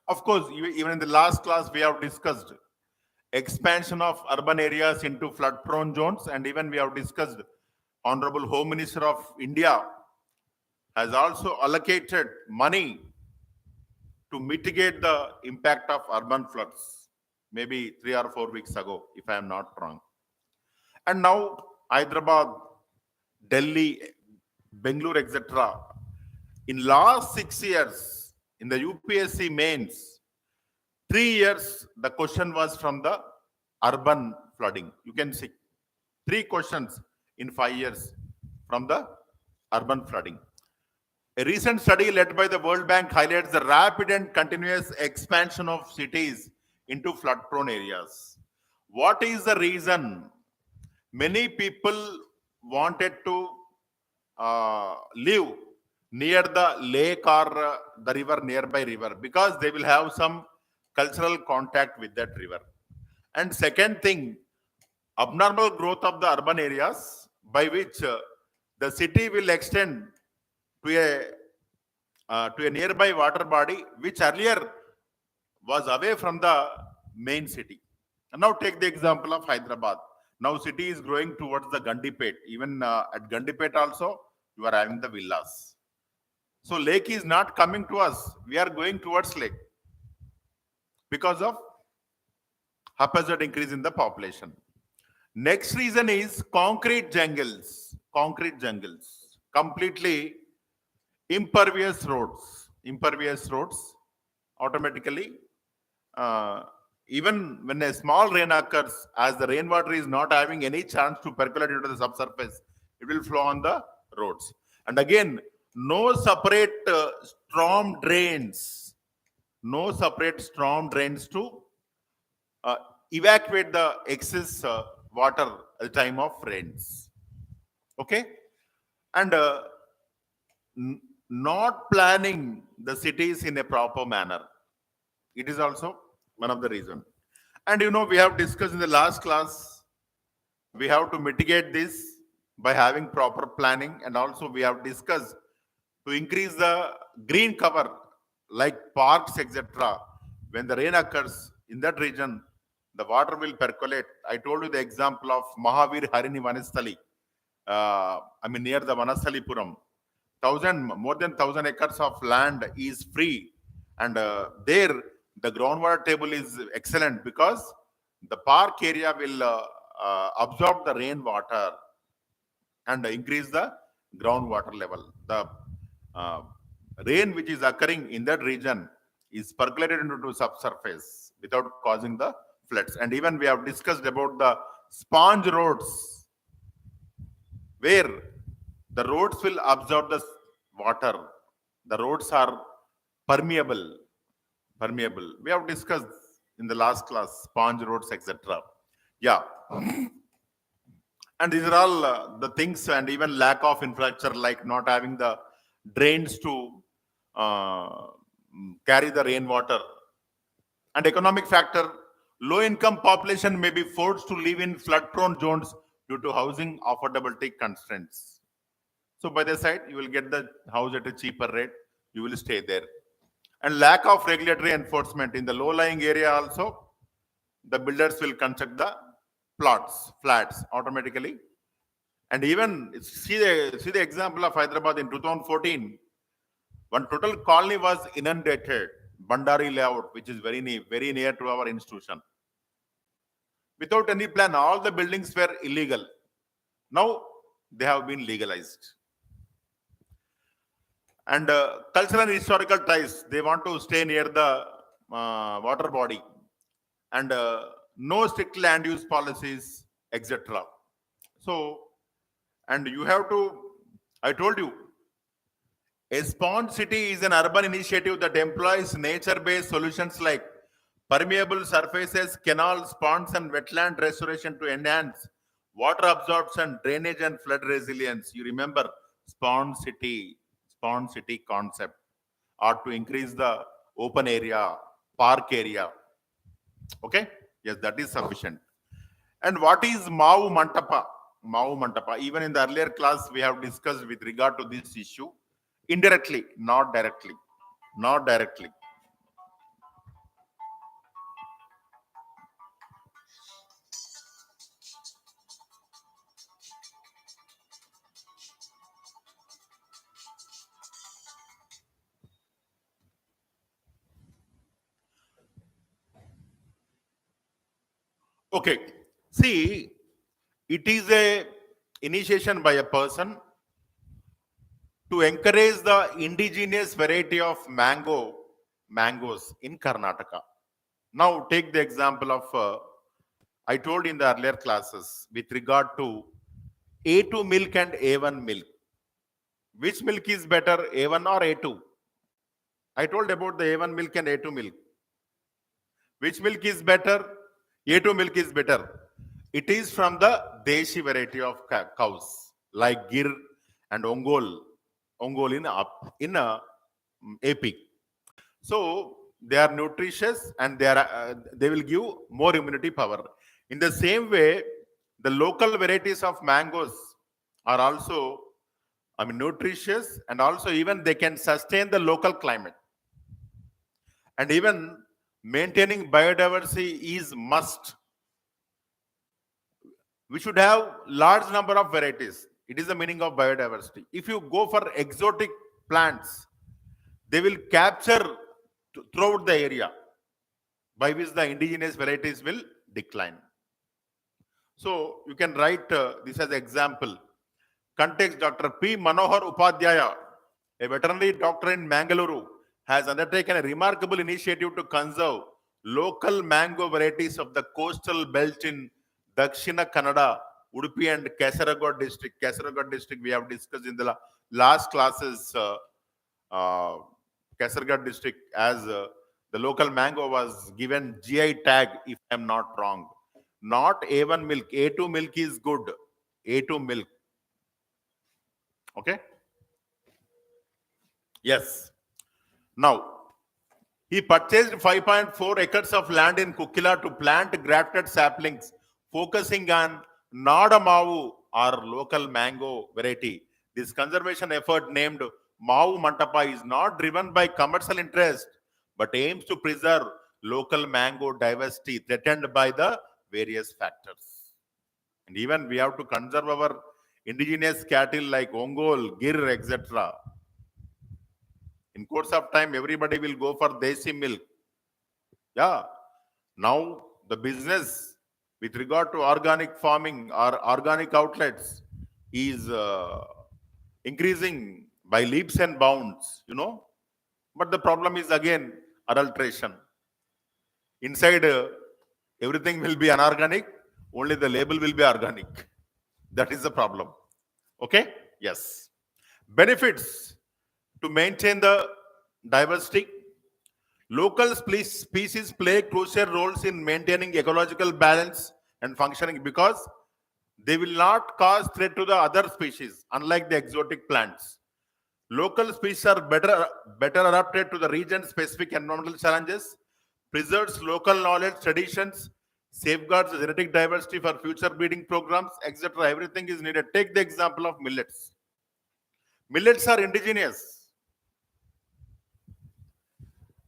Of course, even in the last class, we have discussed expansion of urban areas into flood-prone zones. And even we have discussed Honorable Home Minister of India has also allocated money to mitigate the impact of urban floods, maybe 3 or 4 weeks ago, if I am not wrong. And now Hyderabad, Delhi, Bangalore, etc. In last 6 years, in the UPSC mains, 3 years, the question was from the urban flooding. You can see 3 questions in 5 years from the urban flooding. A recent study led by the World Bank highlights the rapid and continuous expansion of cities into flood prone areas. What is the reason? Many people wanted to live near the lake or the river, nearby river, because they will have some cultural contact with that river. And second thing, abnormal growth of the urban areas, by which the city will extend to a nearby water body which earlier was away from the main city. And now take the example of Hyderabad. Now city is growing towards the Gandipet. Even at Gandipet also, you are having the villas. So lake is not coming to us. We are going towards lake because of haphazard increase in the population. Next reason is concrete jungles. Concrete jungles. Completely impervious roads. Impervious roads automatically, even when a small rain occurs, as the rainwater is not having any chance to percolate into the subsurface, it will flow on the roads. And again, no separate storm drains, no separate storm drains to uh, evacuate the excess water at the time of rains. Okay, and not planning the cities in a proper manner. It is also one of the reasons. And we have discussed in the last class, we have to mitigate this by having proper planning, and also we have discussed to increase the green cover like parks, etc. When the rain occurs in that region, the water will percolate. I told you the example of Mahavir Harini Vanasthali. Near the Vanasthalipuram, more than 1,000 acres of land is free, and there the groundwater table is excellent because the park area will absorb the rainwater and increase the groundwater level. The uh, rain which is occurring in that region is percolated into subsurface without causing the floods. And even we have discussed about the sponge roads, where the roads will absorb the water. The roads are permeable. Permeable. We have discussed in the last class sponge roads, etc. Yeah, and these are all the things, and even lack of infrastructure, like not having the drains to uh, carry the rainwater. And economic factor: low income population may be forced to live in flood prone zones due to housing affordability constraints. So by the side, you will get the house at a cheaper rate. You will stay there. And lack of regulatory enforcement in the low-lying area also, the builders will construct the flats automatically. And even see the example of Hyderabad in 2014, one total colony was inundated, Bandari layout, which is very near to our institution. Without any plan, all the buildings were illegal. Now they have been legalized. And cultural and historical ties, they want to stay near the water body, and no strict land use policies, etc. So, and you have to, I told you, a sponge city is an urban initiative that employs nature-based solutions like permeable surfaces, canals, ponds, and wetland restoration to enhance water absorption, drainage, and flood resilience. You remember sponge city concept, or to increase the open area, park area. Okay, yes, that is sufficient. And what is Mau Mantapa? Mau Mantapa. Even in the earlier class, we have discussed with regard to this issue indirectly, not directly. Not directly. Okay. See, it is a initiation by a person to encourage the indigenous variety of mangoes in Karnataka. Now take the example of I told in the earlier classes with regard to A2 milk and A1 milk. Which milk is better, A1 or A2? I told about the A1 milk and A2 milk. Which milk is better? A2 milk is better. It is from the Deshi variety of cows like Gir and Ongol in AP. So they are nutritious and they will give more immunity power. In the same way, the local varieties of mangoes are also, nutritious, and also even they can sustain the local climate. And even maintaining biodiversity is must. We should have large number of varieties. It is the meaning of biodiversity. If you go for exotic plants, they will capture throughout the area, by which the indigenous varieties will decline. So you can write this as example. Context: Dr. P. Manohar Upadhyaya, a veterinary doctor in Mangaluru, has undertaken a remarkable initiative to conserve local mango varieties of the coastal belt in Dakshina Kannada, Udupi and Kasaragod district. Kasaragod district we have discussed in the last classes. Kasaragod district, as the local mango was given GI tag, if I am not wrong. Not A1 milk. A2 milk is good. A2 milk. Okay? Yes. Now, he purchased 5.4 acres of land in Kukila to plant grafted saplings, focusing on Nadamavu, or local mango variety. This conservation effort, named Mavu Mantapa, is not driven by commercial interest, but aims to preserve local mango diversity threatened by the various factors. And even we have to conserve our indigenous cattle like Ongol, Gir, etc. In course of time, everybody will go for Desi milk. Yeah. Now the business with regard to organic farming or organic outlets is increasing by leaps and bounds, But the problem is again adulteration. Inside, everything will be unorganic, only the label will be organic. That is the problem. Okay? Yes. Benefits to maintain the diversity. Local species play crucial roles in maintaining ecological balance and functioning, because they will not cause threat to the other species, unlike the exotic plants. Local species are better adapted to the region-specific environmental challenges, preserves local knowledge, traditions, safeguards genetic diversity for future breeding programs, etc. Everything is needed. Take the example of millets. Millets are indigenous.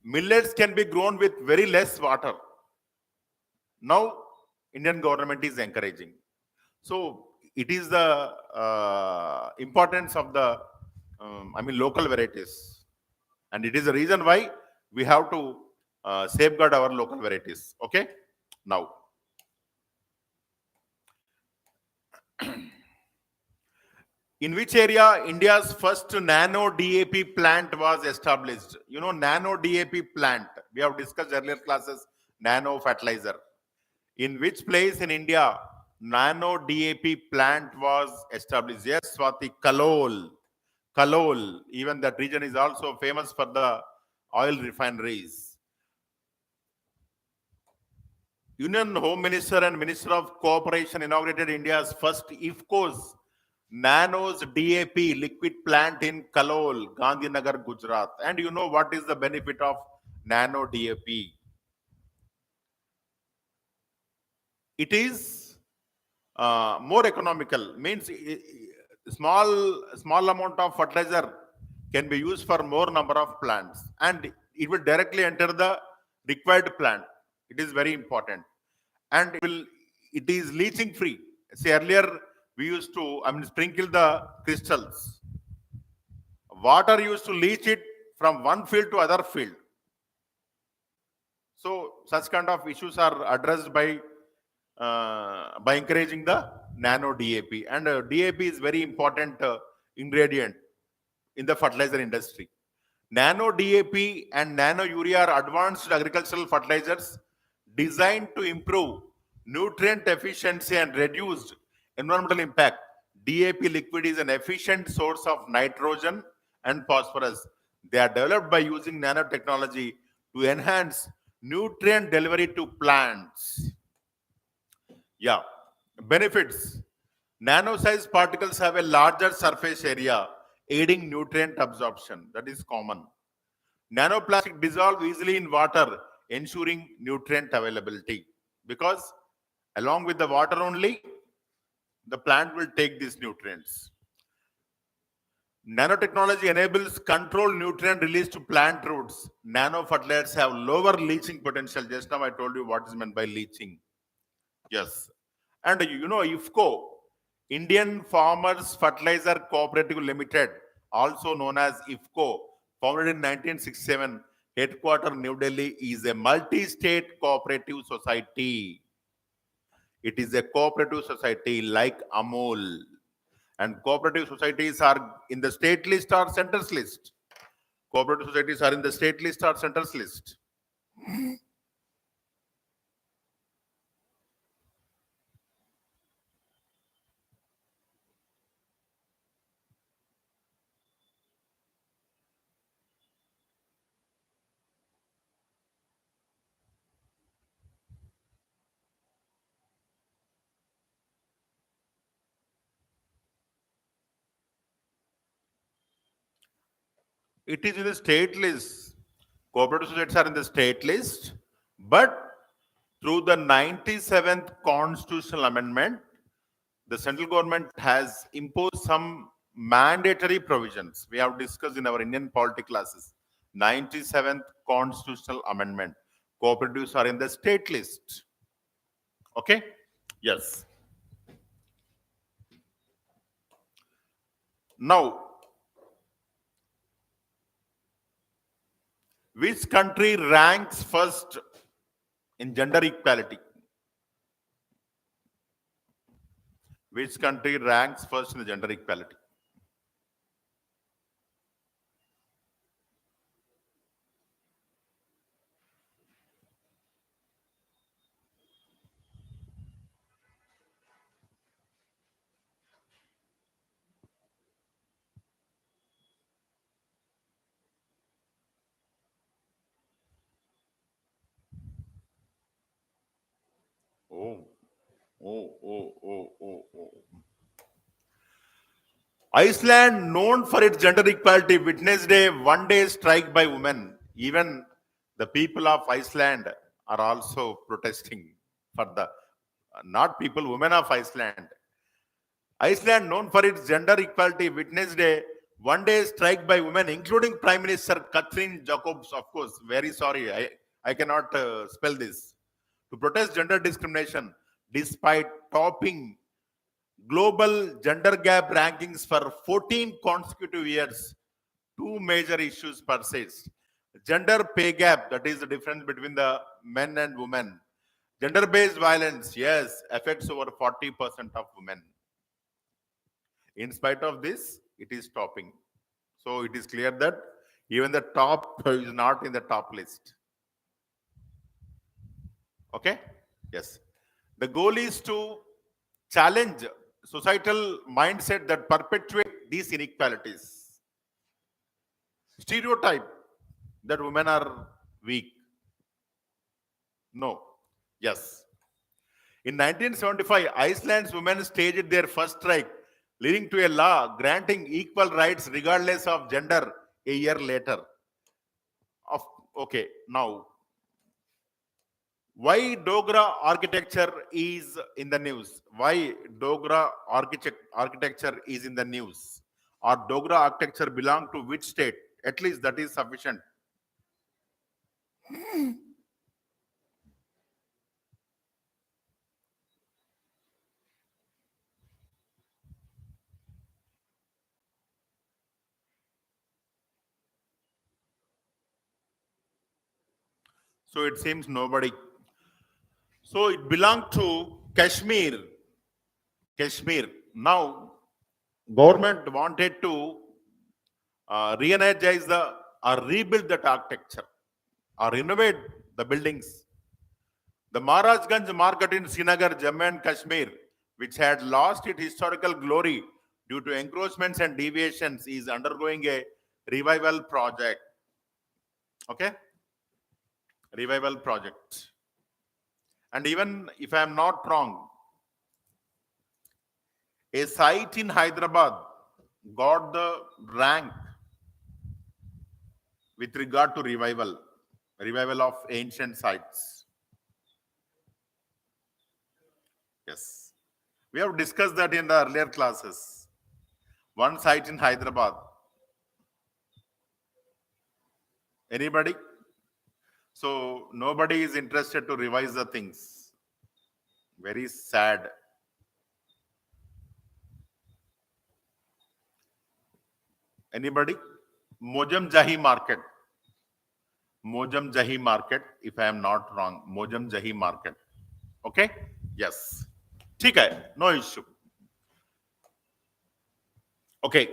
Millets can be grown with very less water. Now, Indian government is encouraging. So, it is the importance of the, local varieties. And it is the reason why we have to safeguard our local varieties. Okay? Now, in which area India's first nano DAP plant was established? Nano DAP plant. We have discussed earlier classes, nano fertilizer. In which place in India nano DAP plant was established? Yes, Swati, Kalol. Kalol. Even that region is also famous for the oil refineries. Union Home Minister and Minister of Cooperation inaugurated India's first IFCO's Nanos DAP liquid plant in Kalol, Gandhinagar, Gujarat. And you know what is the benefit of Nano DAP? It is more economical. Means small amount of fertilizer can be used for more number of plants, and it will directly enter the required plant. It is very important, and it is leaching free. See, earlier we used to sprinkle the crystals. Water used to leach it from one field to other field. So such kind of issues are addressed by encouraging the nano DAP. And DAP is very important ingredient in the fertilizer industry. Nano DAP and nano urea are advanced agricultural fertilizers designed to improve nutrient efficiency and reduce environmental impact. DAP liquid is an efficient source of nitrogen and phosphorus. They are developed by using nanotechnology to enhance nutrient delivery to plants. Yeah. Benefits. Nano-sized particles have a larger surface area, aiding nutrient absorption. That is common. Nanoplastic dissolve easily in water, ensuring nutrient availability. Because along with the water only, the plant will take these nutrients. Nanotechnology enables controlled nutrient release to plant roots. Nano fertilizers have lower leaching potential. Just now I told you what is meant by leaching. Yes. And IFCO, Indian Farmers Fertilizer Cooperative Limited, also known as IFCO, founded in 1967, headquartered New Delhi, is a multi-state cooperative society. It is a cooperative society like Amol. And cooperative societies are in the state list or centers list. Cooperative societies are in the state list or centers list. It is in the state list. Cooperative societies are in the state list, but through the 97th constitutional amendment, the central government has imposed some mandatory provisions. We have discussed in our Indian polity classes. 97th constitutional amendment. Cooperatives are in the state list. Okay? Yes. Now, which country ranks first in gender equality? Which country ranks first in the gender equality? Oh, oh. Iceland, known for its gender equality, witnessed a one-day strike by women. Even the people of Iceland are also protesting for the not people, women of Iceland. Iceland, known for its gender equality, witnessed a one-day strike by women, including Prime Minister Katrin Jacobs. Of course, very sorry, I cannot spell this. To protest gender discrimination, despite topping global gender gap rankings for 14 consecutive years, two major issues persist. Gender pay gap, that is the difference between the men and women. Gender based violence, yes, affects over 40% of women. In spite of this, it is topping. So it is clear that even the top is not in the top list. Okay? Yes. The goal is to challenge societal mindset that perpetuate these inequalities. Stereotype that women are weak. No. Yes. In 1975, Iceland's women staged their first strike, leading to a law granting equal rights regardless of gender a year later. Of, okay, now, why Dogra architecture is in the news? Why Dogra architecture is in the news? Or Dogra architecture belong to which state? At least that is sufficient. So it seems nobody. So it belonged to Kashmir. Kashmir. Now, government wanted to re-energize the or rebuild that architecture or renovate the buildings. The Maharajganj market in Srinagar, Jammu and Kashmir, which had lost its historical glory due to encroachments and deviations, is undergoing a revival project. Okay? Revival project. And even if I am not wrong, a site in Hyderabad got the rank with regard to revival of ancient sites. Yes. We have discussed that in the earlier classes. One site in Hyderabad. Anybody? So nobody is interested to revise the things. Very sad. Anybody? Mojam Jahi market. Mojam Jahi market, if I am not wrong. Mojam Jahi market. Okay? Yes. ठीक है, no issue. Okay.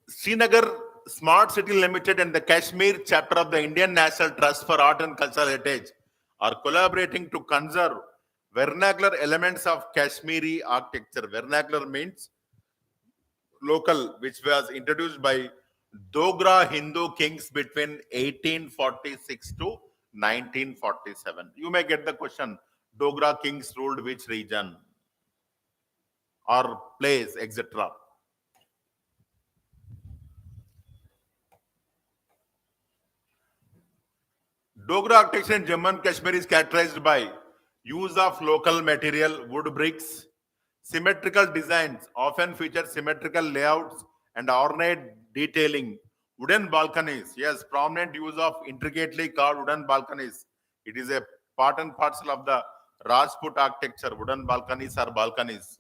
Srinagar Smart City Limited and the Kashmir chapter of the Indian National Trust for Art and Cultural Heritage are collaborating to conserve vernacular elements of Kashmiri architecture. Vernacular means local, which was introduced by Dogra Hindu kings between 1846 to 1947. You may get the question, Dogra kings ruled which region or place, etc. Dogra architecture in Jammu and Kashmir is characterized by use of local material, wood bricks, symmetrical designs, often feature symmetrical layouts and ornate detailing. Wooden balconies, yes, prominent use of intricately carved wooden balconies. It is a part and parcel of the Rajput architecture. Wooden balconies are balconies.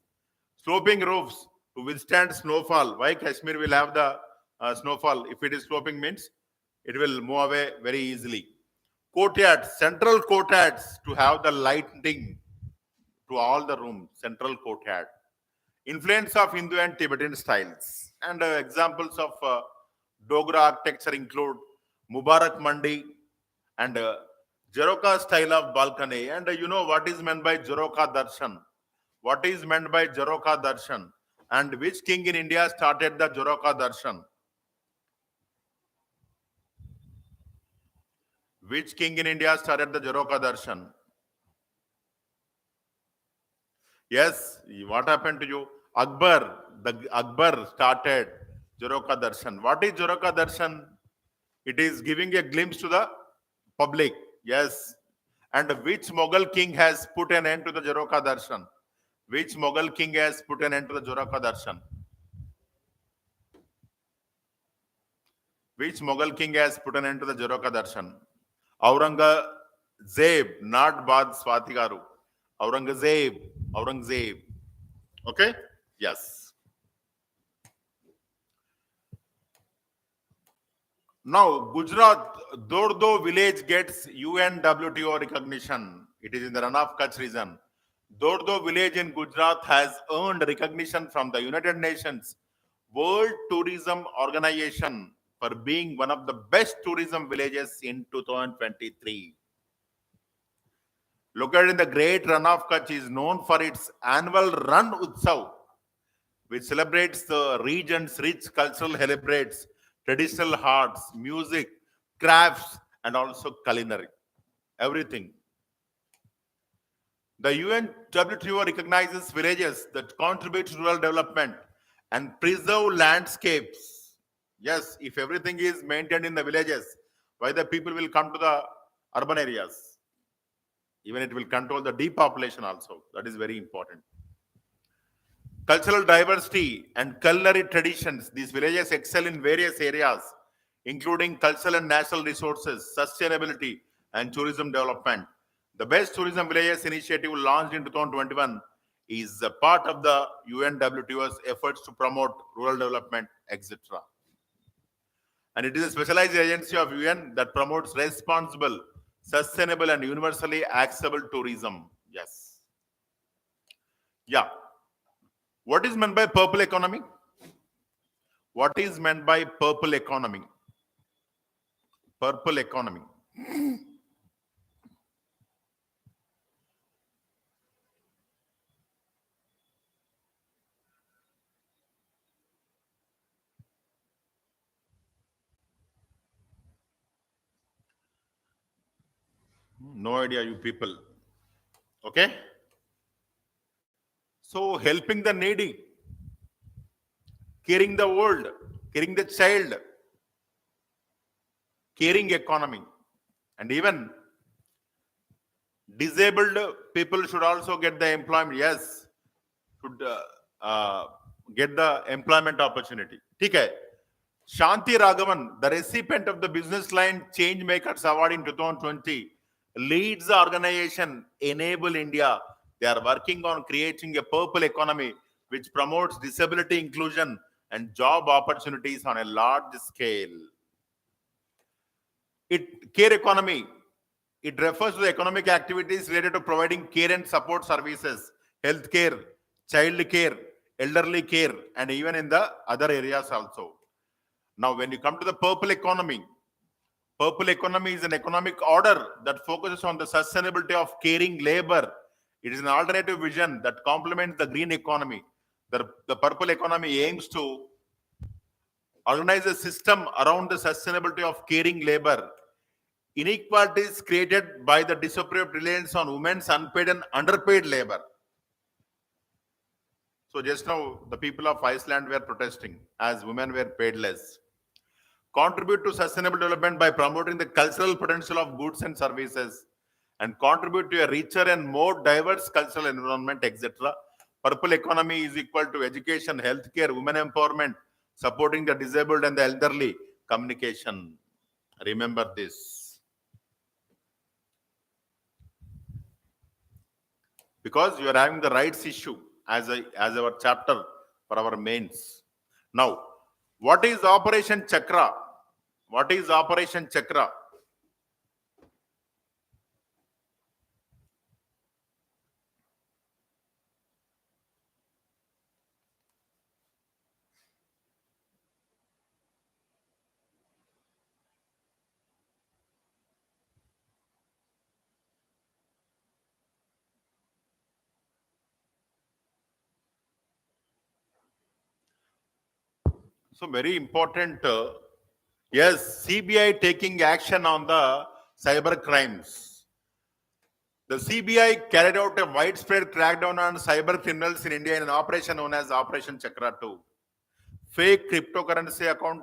Sloping roofs to withstand snowfall. Why Kashmir will have the snowfall? If it is sloping means it will move away very easily. Courtyards, central courtyards to have the lighting to all the rooms, central courtyard. Influence of Hindu and Tibetan styles. And examples of Dogra architecture include Mubarak Mandi and Jeroka style of balcony. And you know what is meant by Jeroka Darshan? What is meant by Jeroka Darshan? And which king in India started the Jeroka Darshan? Which king in India started the Jeroka Darshan? Yes, what happened to you? Akbar, the Akbar started Jeroka Darshan. What is Jeroka Darshan? It is giving a glimpse to the public. Yes. And which Mughal king has put an end to the Jeroka Darshan? Which Mughal king has put an end to the Jeroka Darshan? Which Mughal king has put an end to the Jeroka Darshan? Aurangzeb, not Bad Swati Garu. Aurangzeb. Okay? Yes. Now, Gujarat, Dordo village gets UNWTO recognition. It is in the Rann of Kutch region. Dordo village in Gujarat has earned recognition from the United Nations World Tourism Organization for being one of the best tourism villages in 2023. Located in the Great Rann of Kutch is known for its annual Rann Utsav, which celebrates the region's rich cultural celebrates, traditional arts, music, crafts, and also culinary. Everything. The UNWTO recognizes villages that contribute to rural development and preserve landscapes. Yes, if everything is maintained in the villages, why the people will come to the urban areas? Even it will control the depopulation also. That is very important. Cultural diversity and culinary traditions. These villages excel in various areas, including cultural and natural resources, sustainability, and tourism development. The Best Tourism Villages initiative launched in 2021 is a part of the UNWTO's efforts to promote rural development, etc. And it is a specialized agency of UN that promotes responsible, sustainable, and universally accessible tourism. Yes. Yeah. What is meant by purple economy? What is meant by purple economy? Purple economy. No idea, you people. Okay? So, helping the needy, caring the old, caring the child, caring economy, and even disabled people should also get the employment. Yes, should get the employment opportunity. Okay. Shanti Raghavan, the recipient of the Business Line Change Makers Award in 2020, leads the organization Enable India. They are working on creating a purple economy which promotes disability inclusion and job opportunities on a large scale. Care economy. It refers to the economic activities related to providing care and support services, health care, child care, elderly care, and even in the other areas also. Now, when you come to the purple economy is an economic order that focuses on the sustainability of caring labor. It is an alternative vision that complements the green economy. The purple economy aims to organize a system around the sustainability of caring labor. Inequalities created by the disappropriate reliance on women's unpaid and underpaid labor. So just now, the people of Iceland were protesting as women were paid less. Contribute to sustainable development by promoting the cultural potential of goods and services, and contribute to a richer and more diverse cultural environment, etc. Purple economy is equal to education, healthcare, women empowerment, supporting the disabled and the elderly, communication. Remember this. Because you are having the rights issue as our chapter for our mains. Now, what is Operation Chakra? What is Operation Chakra? So very important. Yes, CBI taking action on the cyber crimes. The CBI carried out a widespread crackdown on cyber criminals in India in an operation known as Operation Chakra 2. Fake cryptocurrency account,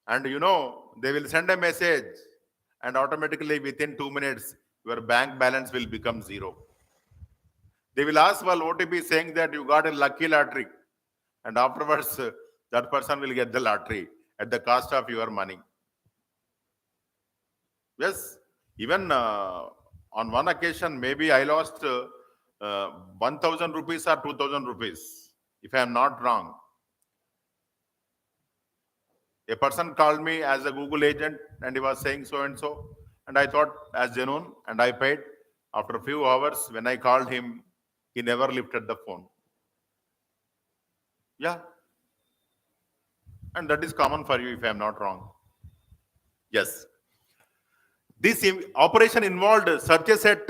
and they will send a message, and automatically within 2 minutes your bank balance will become zero. They will ask for OTP saying that you got a lucky lottery, and afterwards that person will get the lottery at the cost of your money. Yes, even on one occasion, maybe I lost 1,000 rupees or 2,000 rupees, if I am not wrong. A person called me as a Google agent and he was saying so and so, and I thought as genuine and I paid. After a few hours, when I called him, he never lifted the phone. Yeah. And that is common for you if I am not wrong. Yes. This operation involved searches at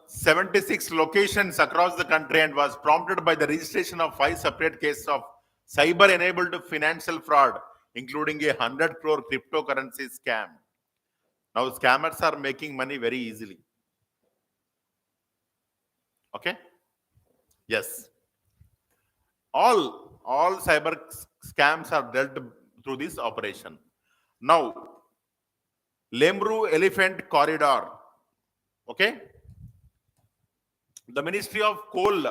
76 locations across the country and was prompted by the registration of 5 separate cases of cyber-enabled financial fraud, including a 100 crore cryptocurrency scam. Now, scammers are making money very easily. Okay? Yes. All cyber scams are dealt through this operation. Now, Lemru Elephant Corridor. Okay? The Ministry of Coal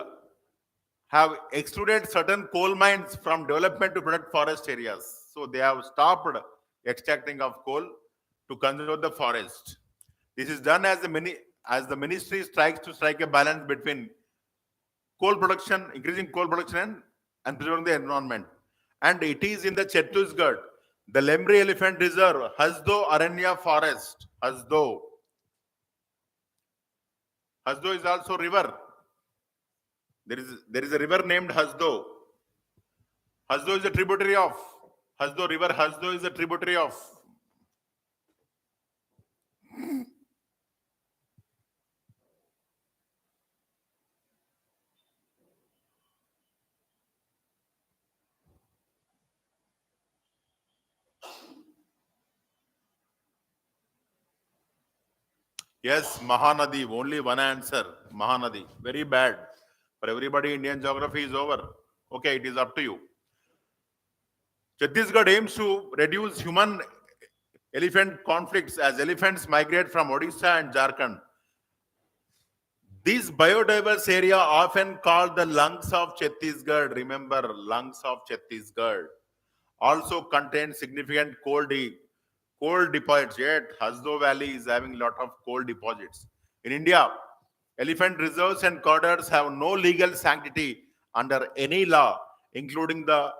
have excluded certain coal mines from development to protect forest areas. So they have stopped extracting of coal to conserve the forest. This is done as the ministry tries to strike a balance between coal production, increasing coal production and preserving the environment. And it is in the Chhattisgarh, the Lemri Elephant Reserve, Hasdo Aranya Forest. Hasdo is also river. There is a river named Hasdo. Hasdo is a tributary of Hasdo River. Hasdo is a tributary of. Yes, Mahanadi. Only one answer. Mahanadi. Very bad. For everybody, Indian geography is over. Okay, it is up to you. Chhattisgarh aims to reduce human elephant conflicts as elephants migrate from Odisha and Jharkhand. This biodiverse area, often called the lungs of Chhattisgarh, remember, lungs of Chhattisgarh, also contains significant coal deposits. Yet, Hasdo Valley is having a lot of coal deposits. In India, elephant reserves and corridors have no legal sanctity under any law, including the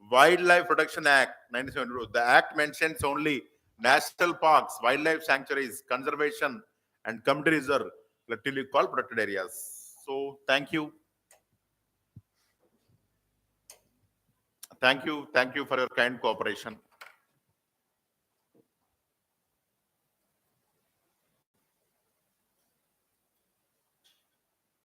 Wildlife Protection Act 1972. The Act mentions only national parks, wildlife sanctuaries, conservation, and community reserve, collectively called protected areas. So, thank you for your kind cooperation.